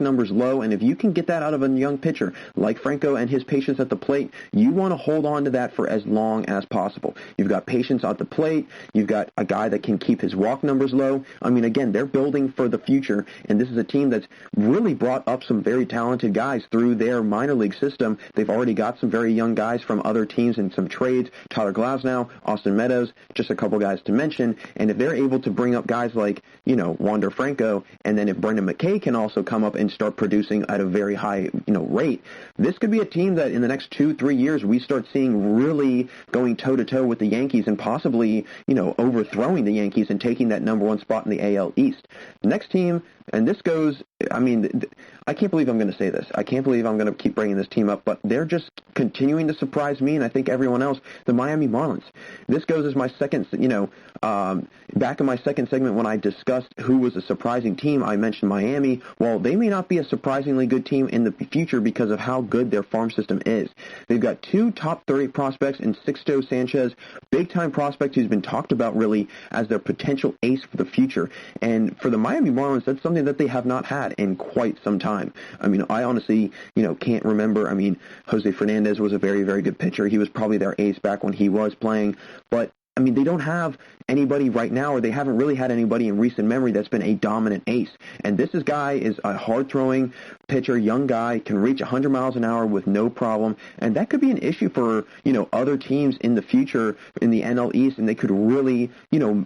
numbers low, and if you can get that out of a young pitcher like Franco and his patience at the plate, you want to hold on to that for as long as possible. You've got patience at the plate, you've got a guy that can keep his walk numbers low. Again, they're building for the future, and this is a team that's really brought up some very talented guys through their minor league system. They've already got some very young guys from other teams and some trades, Tyler Glasnow, Austin Meadows, just a couple guys to mention, and if they're able to bring up guys like, Wander Franco, and then if Brendan Mckay can also come up and start producing at a very high, rate, this could be a team that in the next 2-3 years we start seeing really going toe-to-toe with the Yankees and possibly, overthrowing the Yankees and taking that number one spot in the AL East. The next team, and this goes, I can't believe I'm going to say this. I can't believe I'm going to keep bringing this team up, but they're just continuing to surprise me, and I think everyone else, the Miami Marlins. This goes as my second, back in my second segment when I discussed who was a surprising team, I mentioned Miami. Well, they may not be a surprisingly good team in the future because of how good their farm system is. They've got 2 top 30 prospects in Sixto Sanchez, big-time prospect who's been talked about really as their potential ace for the future. And for the Miami Marlins, that's something that they have not had in quite some time. I honestly, can't remember. Jose Fernandez was a very, very good pitcher. He was probably their ace back when he was playing. But I mean, they don't have anybody right now, or they haven't really had anybody in recent memory that's been a dominant ace. And this guy is a hard-throwing pitcher, young guy, can reach 100 miles an hour with no problem. And that could be an issue for, other teams in the future in the NL East, and they could really,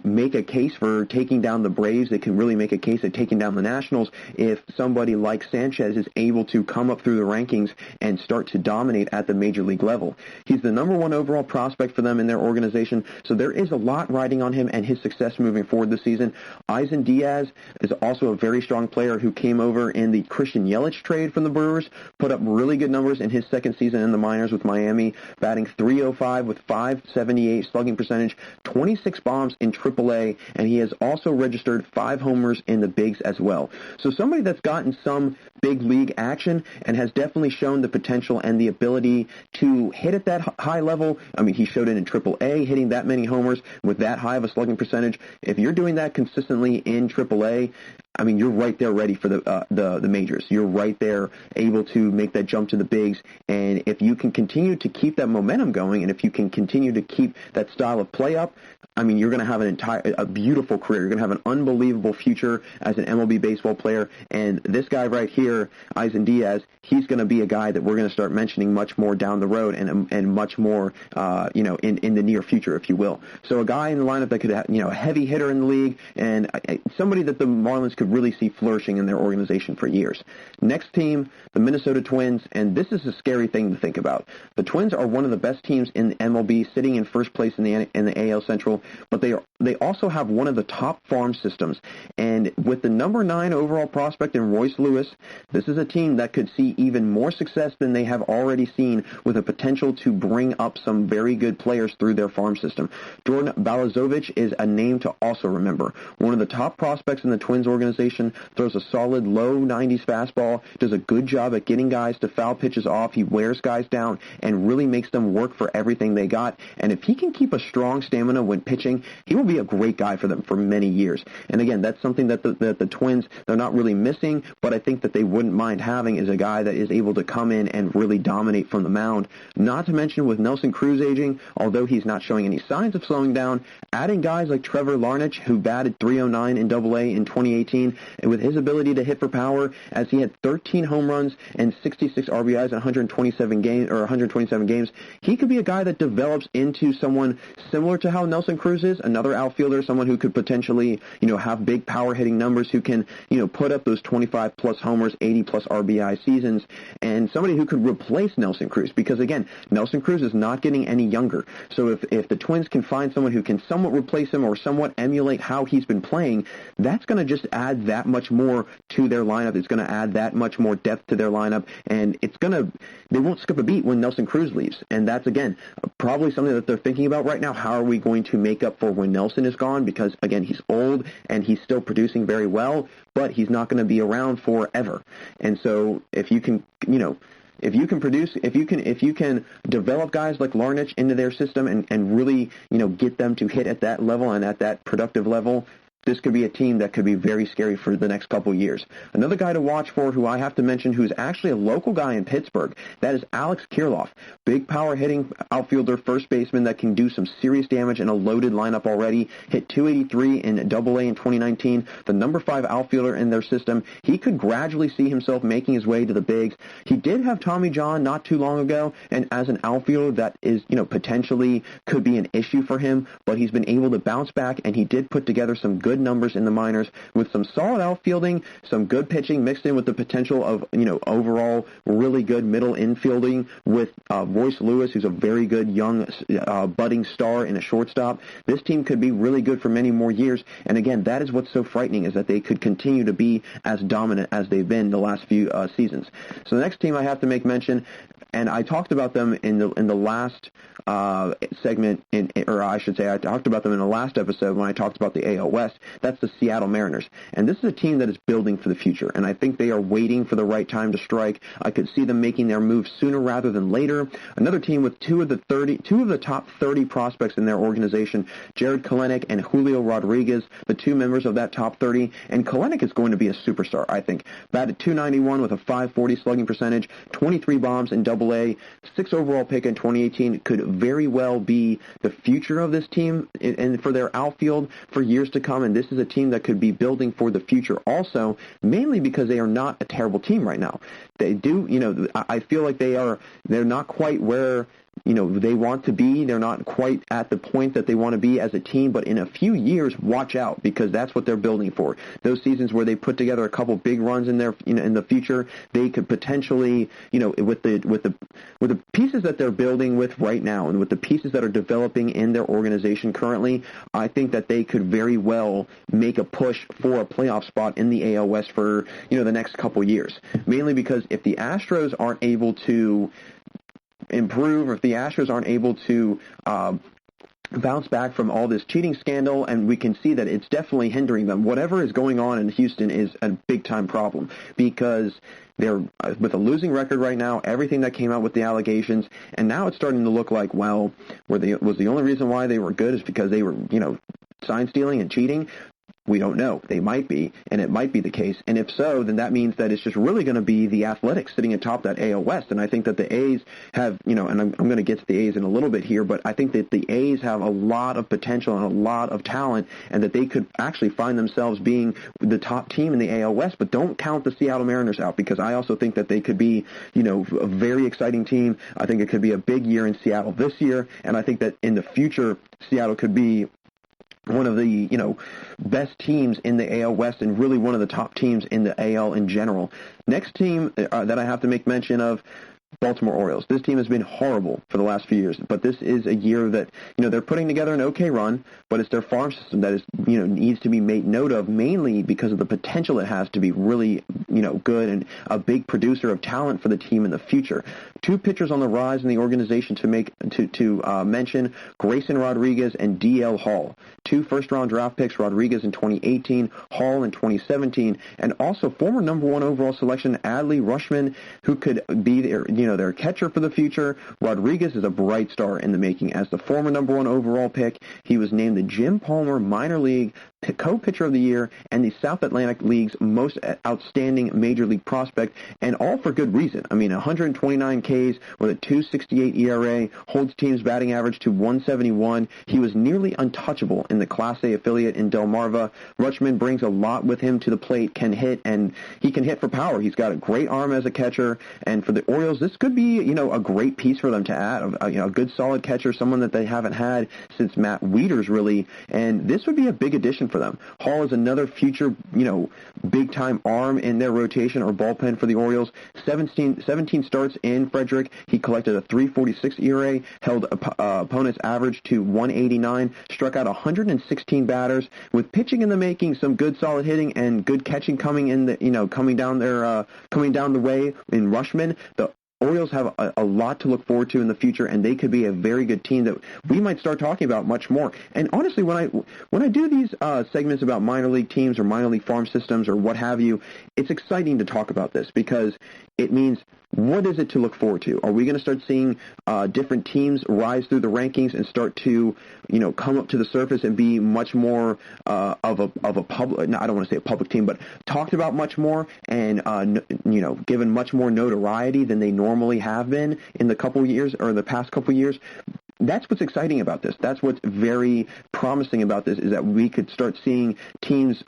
make a case for taking down the Braves. They can really make a case of taking down the Nationals if somebody like Sanchez is able to come up through the rankings and start to dominate at the major league level. He's the number one overall prospect for them in their organization, so there is a lot riding on him and his success moving forward this season. Eisen Diaz is also a very strong player who came over in the Christian Yelich trade from the Brewers, put up really good numbers in his second season in the minors with Miami, batting .305 with .578 slugging percentage, 26 bombs in AAA, and he has also registered 5 homers in the bigs as well. So somebody that's gotten some big league action and has definitely shown the potential and the ability to hit at that high level. I mean, he showed it in AAA, hitting that many homers with that high of a slugging percentage. If you're doing that consistently in AAA, I mean, you're right there ready for the majors. You're right there able to make that jump to the bigs. And if you can continue to keep that momentum going, and if you can continue to keep that style of play up, I mean, you're going to have a beautiful career. You're going to have an unbelievable future as an MLB baseball player. And this guy right here, Eisen Diaz, he's going to be a guy that we're going to start mentioning much more down the road and much more, in the near future, if you will. So a guy in the lineup that could have, a heavy hitter in the league and somebody that the Marlins could really see flourishing in their organization for years. Next team, the Minnesota Twins, and this is a scary thing to think about. The Twins are one of the best teams in the MLB, sitting in first place in the AL Central, but they also have one of the top farm systems. And with the number 9 overall prospect in Royce Lewis, this is a team that could see even more success than they have already seen, with a potential to bring up some very good players through their farm system. Jordan Balazovich is a name to also remember. One of the top prospects in the Twins organization, throws a solid low 90s fastball, does a good job at getting guys to foul pitches off. He wears guys down and really makes them work for everything they got. And if he can keep a strong stamina when pitching, he will be a great guy for them for many years. And again, that's something that the Twins, they're not really missing, but I think that they wouldn't mind having is a guy that is able to come in and really dominate from the mound. Not to mention with Nelson Cruz aging, although he's not showing any signs of slowing down, adding guys like Trevor Larnich, who batted .309 in AA in 2018, and with his ability to hit for power, as he had 13 home runs and 66 RBIs in 127 games, he could be a guy that develops into someone similar to how Nelson Cruz is, another outfielder, someone who could potentially, have big power hitting numbers, who can, put up those 25 plus homers, 80 plus RBI seasons, and somebody who could replace Nelson Cruz, because again, Nelson Cruz is not getting any younger. So if the Twins can find someone who can somewhat replace him or somewhat emulate how he's been playing, that's going to just add that much more to their lineup. It's going to add that much more depth to their lineup, and they won't skip a beat when Nelson Cruz leaves. And that's, again, probably something that they're thinking about right now. How are we going to make up for when Nelson is gone? Because, again, he's old and he's still producing very well, but he's not going to be around forever. And so if you can, if you can develop guys like Larnich into their system and really, get them to hit at that level and at that productive level, this could be a team that could be very scary for the next couple of years. Another guy to watch for, who I have to mention, who's actually a local guy in Pittsburgh, that is Alex Kirilloff. Big power-hitting outfielder, first baseman that can do some serious damage in a loaded lineup already. Hit .283 in AA in 2019. The number 5 outfielder in their system. He could gradually see himself making his way to the bigs. He did have Tommy John not too long ago, and as an outfielder, that is, potentially could be an issue for him, but he's been able to bounce back, and he did put together some good numbers in the minors with some solid outfielding, some good pitching mixed in with the potential of, overall really good middle infielding with Royce Lewis, who's a very good young budding star in a shortstop. This team could be really good for many more years. And again, that is what's so frightening, is that they could continue to be as dominant as they've been the last few seasons. So the next team I have to make mention, and I talked about them in the last segment, I talked about them in the last episode when I talked about the AL West. That's the Seattle Mariners. And this is a team that is building for the future, and I think they are waiting for the right time to strike. I could see them making their move sooner rather than later. Another team with two of the top 30 prospects in their organization, Jared Kelenic and Julio Rodriguez, the two members of that top 30. And Kelenic is going to be a superstar, I think. Batted .291 with a .540 slugging percentage, 23 bombs in AA, 6 overall pick in 2018. Could very well be the future of this team and for their outfield for years to come. And this is a team that could be building for the future also, mainly because they are not a terrible team right now. They do, I feel like they're not quite where they want to be. They're not quite at the point that they want to be as a team, but in a few years, watch out, because that's what they're building for. Those seasons where they put together a couple big runs in their, in the future, they could potentially, with the pieces that they're building with right now and with the pieces that are developing in their organization currently, I think that they could very well make a push for a playoff spot in the AL West for, the next couple years. Mainly because if the Astros aren't able to improve, or if the Astros aren't able to bounce back from all this cheating scandal, and we can see that it's definitely hindering them. Whatever is going on in Houston is a big-time problem, because they're with a losing record right now, everything that came out with the allegations, and now it's starting to look like, well, was the only reason why they were good is because they were, sign stealing and cheating? We don't know. They might be, and it might be the case. And if so, then that means that it's just really going to be the Athletics sitting atop that AL West. And I think that the A's have, and I'm going to get to the A's in a little bit here, but I think that the A's have a lot of potential and a lot of talent, and that they could actually find themselves being the top team in the AL West. But don't count the Seattle Mariners out, because I also think that they could be, a very exciting team. I think it could be a big year in Seattle this year, and I think that in the future, Seattle could be one of the, best teams in the AL West, and really one of the top teams in the AL in general. Next team that I have to make mention of, Baltimore Orioles. This team has been horrible for the last few years, but this is a year that, they're putting together an okay run, but it's their farm system that is, needs to be made note of, mainly because of the potential it has to be really, good and a big producer of talent for the team in the future. Two pitchers on the rise in the organization to mention, Grayson Rodriguez and D.L. Hall. Two first-round draft picks, Rodriguez in 2018, Hall in 2017, and also former number one overall selection, Adley Rutschman, who could be their catcher for the future. Rodriguez is a bright star in the making. As the former number one overall pick, he was named the Jim Palmer Minor League Co-Pitcher of the Year and the South Atlantic League's most outstanding Major League prospect, and all for good reason. 129 Ks with a 2.68 ERA, holds team's batting average to 171. He was nearly untouchable in the Class A affiliate in Delmarva. Rutschman brings a lot with him to the plate, can hit, and he can hit for power. He's got a great arm as a catcher, and for the Orioles, this could be, a great piece for them to add. A good solid catcher, someone that they haven't had since Matt Wieters, really, and this would be a big addition for them. Hall is another future, big-time arm in their rotation or bullpen for the Orioles. 17 starts in Frederick. He collected a 3.46 ERA, held opponent's average to 189, struck out 116 batters, with pitching in the making, some good solid hitting, and good catching coming in the, coming down the way in Rutschman. The Orioles have a lot to look forward to in the future, and they could be a very good team that we might start talking about much more. And honestly, when I do these segments about minor league teams or minor league farm systems or what have you, it's exciting to talk about this, because it means, what is it to look forward to? Are we going to start seeing different teams rise through the rankings and start to, come up to the surface and be much more of a public, no, I don't want to say a public team, but talked about much more and, given much more notoriety than they normally have been in the past couple years? That's what's exciting about this. That's what's very promising about this, is that we could start seeing teams,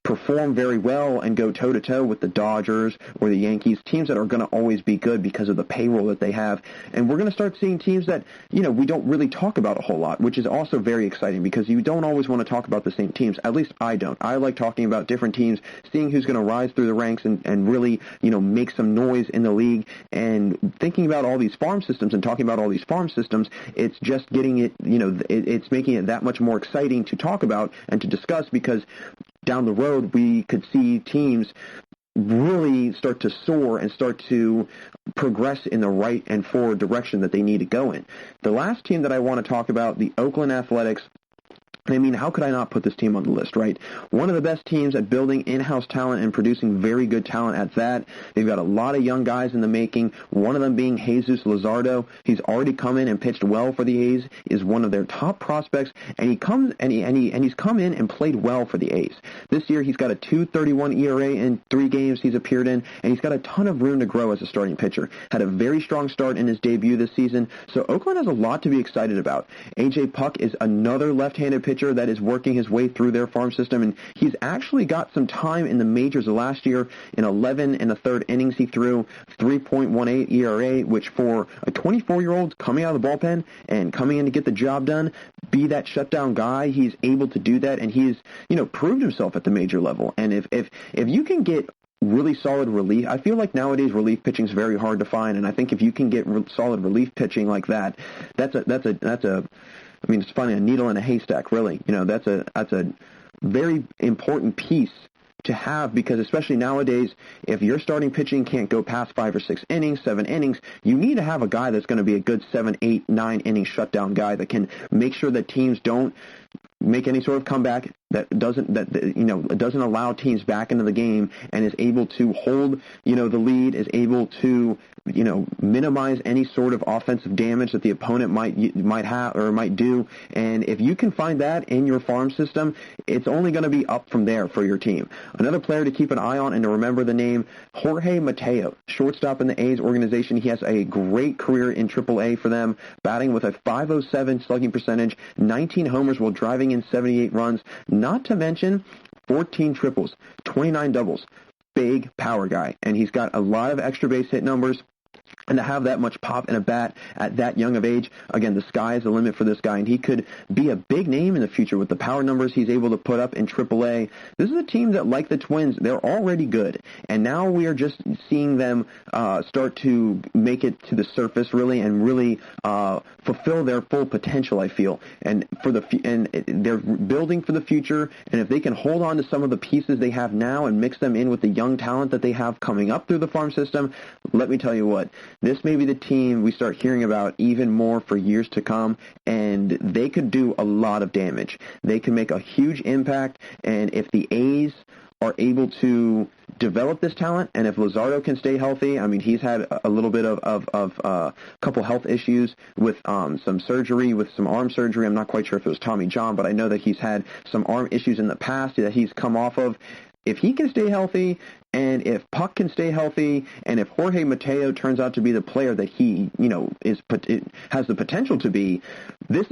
perform very well and go toe-to-toe with the Dodgers or the Yankees, teams that are going to always be good because of the payroll that they have. And we're going to start seeing teams that, we don't really talk about a whole lot, which is also very exciting, because you don't always want to talk about the same teams. At least I don't. I like talking about different teams, seeing who's going to rise through the ranks and really, make some noise in the league. And thinking about all these farm systems and talking about all these farm systems, it's just getting it, it's making it that much more exciting to talk about and to discuss, because down the road we could see teams really start to soar and start to progress in the right and forward direction that they need to go in. The last team that I want to talk about, the Oakland Athletics, I mean, how could I not put this team on the list, right? One of the best teams at building in-house talent and producing very good talent at that. They've got a lot of young guys in the making, one of them being Jesus Luzardo. He's already come in and pitched well for the A's, is one of their top prospects, and he's come in and played well for the A's. This year, he's got a 2.31 ERA in 3 games he's appeared in, and he's got a ton of room to grow as a starting pitcher. Had a very strong start in his debut this season, so Oakland has a lot to be excited about. A.J. Puck is another left-handed pitcher that is working his way through their farm system, and he's actually got some time in the majors. Last year, in 11 1/3 innings, he threw 3.18 ERA, which for a 24-year-old coming out of the bullpen and coming in to get the job done, be that shutdown guy, he's able to do that, and he's proved himself at the major level. And if you can get really solid relief. I feel like nowadays relief pitching is very hard to find, and I think if you can get solid relief pitching like that, that's a I mean, it's finding a needle in a haystack, really. That's a very important piece to have, because especially nowadays, if your starting pitching can't go past 5 or 6 innings, 7 innings, you need to have a guy that's going to be a good 7, 8, 9 inning shutdown guy that can make sure that teams don't make any sort of comeback, that doesn't allow teams back into the game, and is able to hold the lead, is able to minimize any sort of offensive damage that the opponent might have or might do. And if you can find that in your farm system, it's only going to be up from there for your team. Another player to keep an eye on and to remember the name, Jorge Mateo, shortstop in the A's organization. He has a great career in AAA for them, batting with a .507 slugging percentage, 19 homers while driving in 78 runs, not to mention 14 triples, 29 doubles. Big power guy, and he's got a lot of extra base hit numbers. And to have that much pop in a bat at that young of age, again, the sky is the limit for this guy, and he could be a big name in the future with the power numbers he's able to put up in AAA. This is a team that, like the Twins, they're already good, and now we are just seeing them start to make it to the surface, really, and really fulfill their full potential, I feel. And they're building for the future, and if they can hold on to some of the pieces they have now and mix them in with the young talent that they have coming up through the farm system, let me tell you what, this may be the team we start hearing about even more for years to come, and they could do a lot of damage. They can make a huge impact, and if the A's are able to develop this talent, and if Luzardo can stay healthy, I mean, he's had a little bit of couple health issues with some surgery, with some arm surgery. I'm not quite sure if it was Tommy John, but I know that he's had some arm issues in the past that he's come off of. If he can stay healthy, and if Puck can stay healthy, and if Jorge Mateo turns out to be the player that he, has the potential to be, this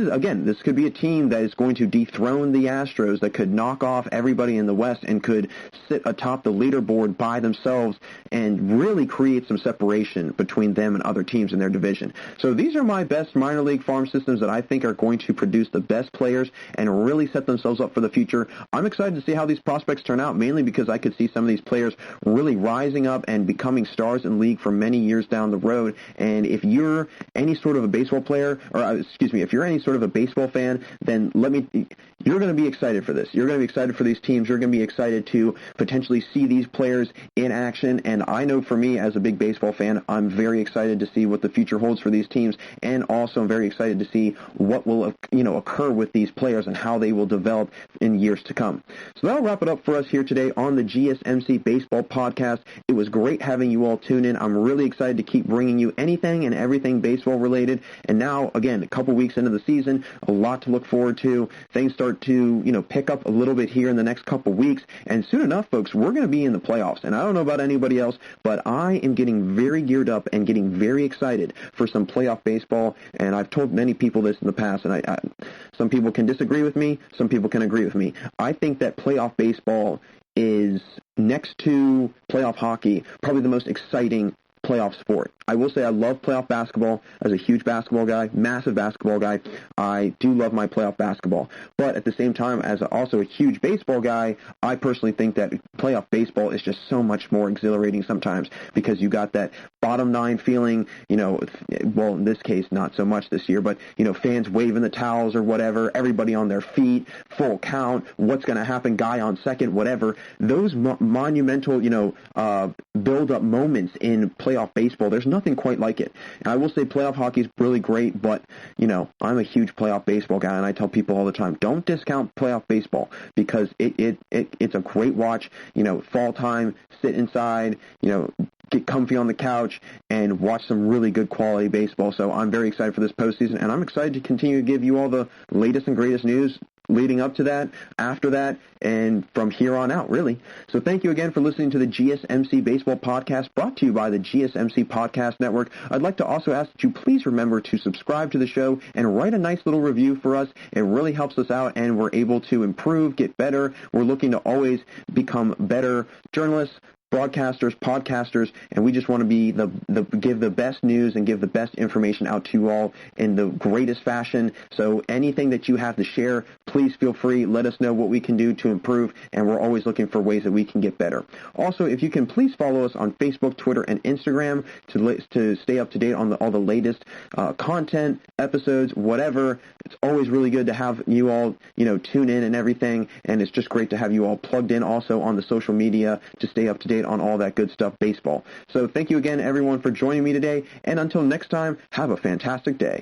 could be a team that is going to dethrone the Astros, that could knock off everybody in the West and could sit atop the leaderboard by themselves and really create some separation between them and other teams in their division. So these are my best minor league farm systems that I think are going to produce the best players and really set themselves up for the future. I'm excited to see how these prospects turn out, mainly because I could see some of these players really rising up and becoming stars in the league for many years down the road. And if you're any sort of a baseball player, if you're any sort of a baseball fan, then you're going to be excited for this. You're going to be excited for these teams. You're going to be excited to potentially see these players in action. And I know for me, as a big baseball fan, I'm very excited to see what the future holds for these teams, and also I'm very excited to see what will occur with these players and how they will develop in years to come. So that'll wrap it up for us here today on the GSMC Baseball Podcast. It was great having you all tune in. I'm really excited to keep bringing you anything and everything baseball related. And now, again, a couple weeks into the season, a lot to look forward to. Things start to, pick up a little bit here in the next couple weeks. And soon enough, folks, we're going to be in the playoffs. And I don't know about anybody else, but I am getting very geared up and getting very excited for some playoff baseball. And I've told many people this in the past, and some people can disagree with me, some people can agree with me. I think that playoff baseball is, next to playoff hockey, probably the most exciting playoff sport. I will say I love playoff basketball. As a huge basketball guy, massive basketball guy, I do love my playoff basketball. But at the same time, as also a huge baseball guy, I personally think that playoff baseball is just so much more exhilarating sometimes, because you got that bottom nine feeling, well, in this case, not so much this year, but, fans waving the towels or whatever, everybody on their feet, full count, what's going to happen, guy on second, whatever. Those monumental, build-up moments in playoff baseball, there's nothing quite like it. And I will say playoff hockey is really great, but, I'm a huge playoff baseball guy, and I tell people all the time, don't discount playoff baseball because it's a great watch. Fall time, sit inside, get comfy on the couch and watch some really good quality baseball. So I'm very excited for this postseason, and I'm excited to continue to give you all the latest and greatest news leading up to that, after that, and from here on out, really. So thank you again for listening to the GSMC Baseball Podcast, brought to you by the GSMC Podcast Network. I'd like to also ask that you please remember to subscribe to the show and write a nice little review for us. It really helps us out, and we're able to improve, get better. We're looking to always become better journalists, broadcasters, podcasters, and we just want to be give the best news and give the best information out to you all in the greatest fashion. So anything that you have to share, please feel free. Let us know what we can do to improve, and we're always looking for ways that we can get better. Also, if you can please follow us on Facebook, Twitter, and Instagram to stay up to date on all the latest content, episodes, whatever. It's always really good to have you all, tune in and everything, and it's just great to have you all plugged in also on the social media to stay up to date on all that good stuff baseball. So thank you again, everyone, for joining me today, and until next time, have a fantastic day.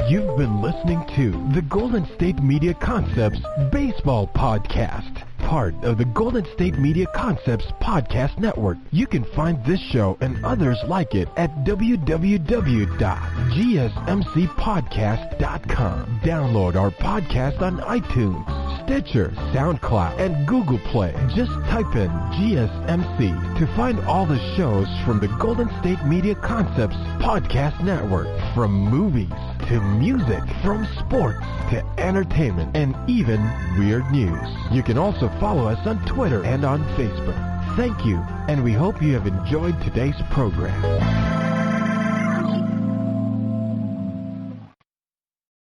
You've been listening to the Golden State Media Concepts Baseball Podcast, part of the Golden State Media Concepts Podcast Network. You can find this show and others like it at www.gsmcpodcast.com. Download our podcast on iTunes, Stitcher, SoundCloud, and Google Play. Just type in GSMC to find all the shows from the Golden State Media Concepts Podcast Network. From movies to music, from sports to entertainment, and even weird news. You can also follow us on Twitter and on Facebook. Thank you, and we hope you have enjoyed today's program.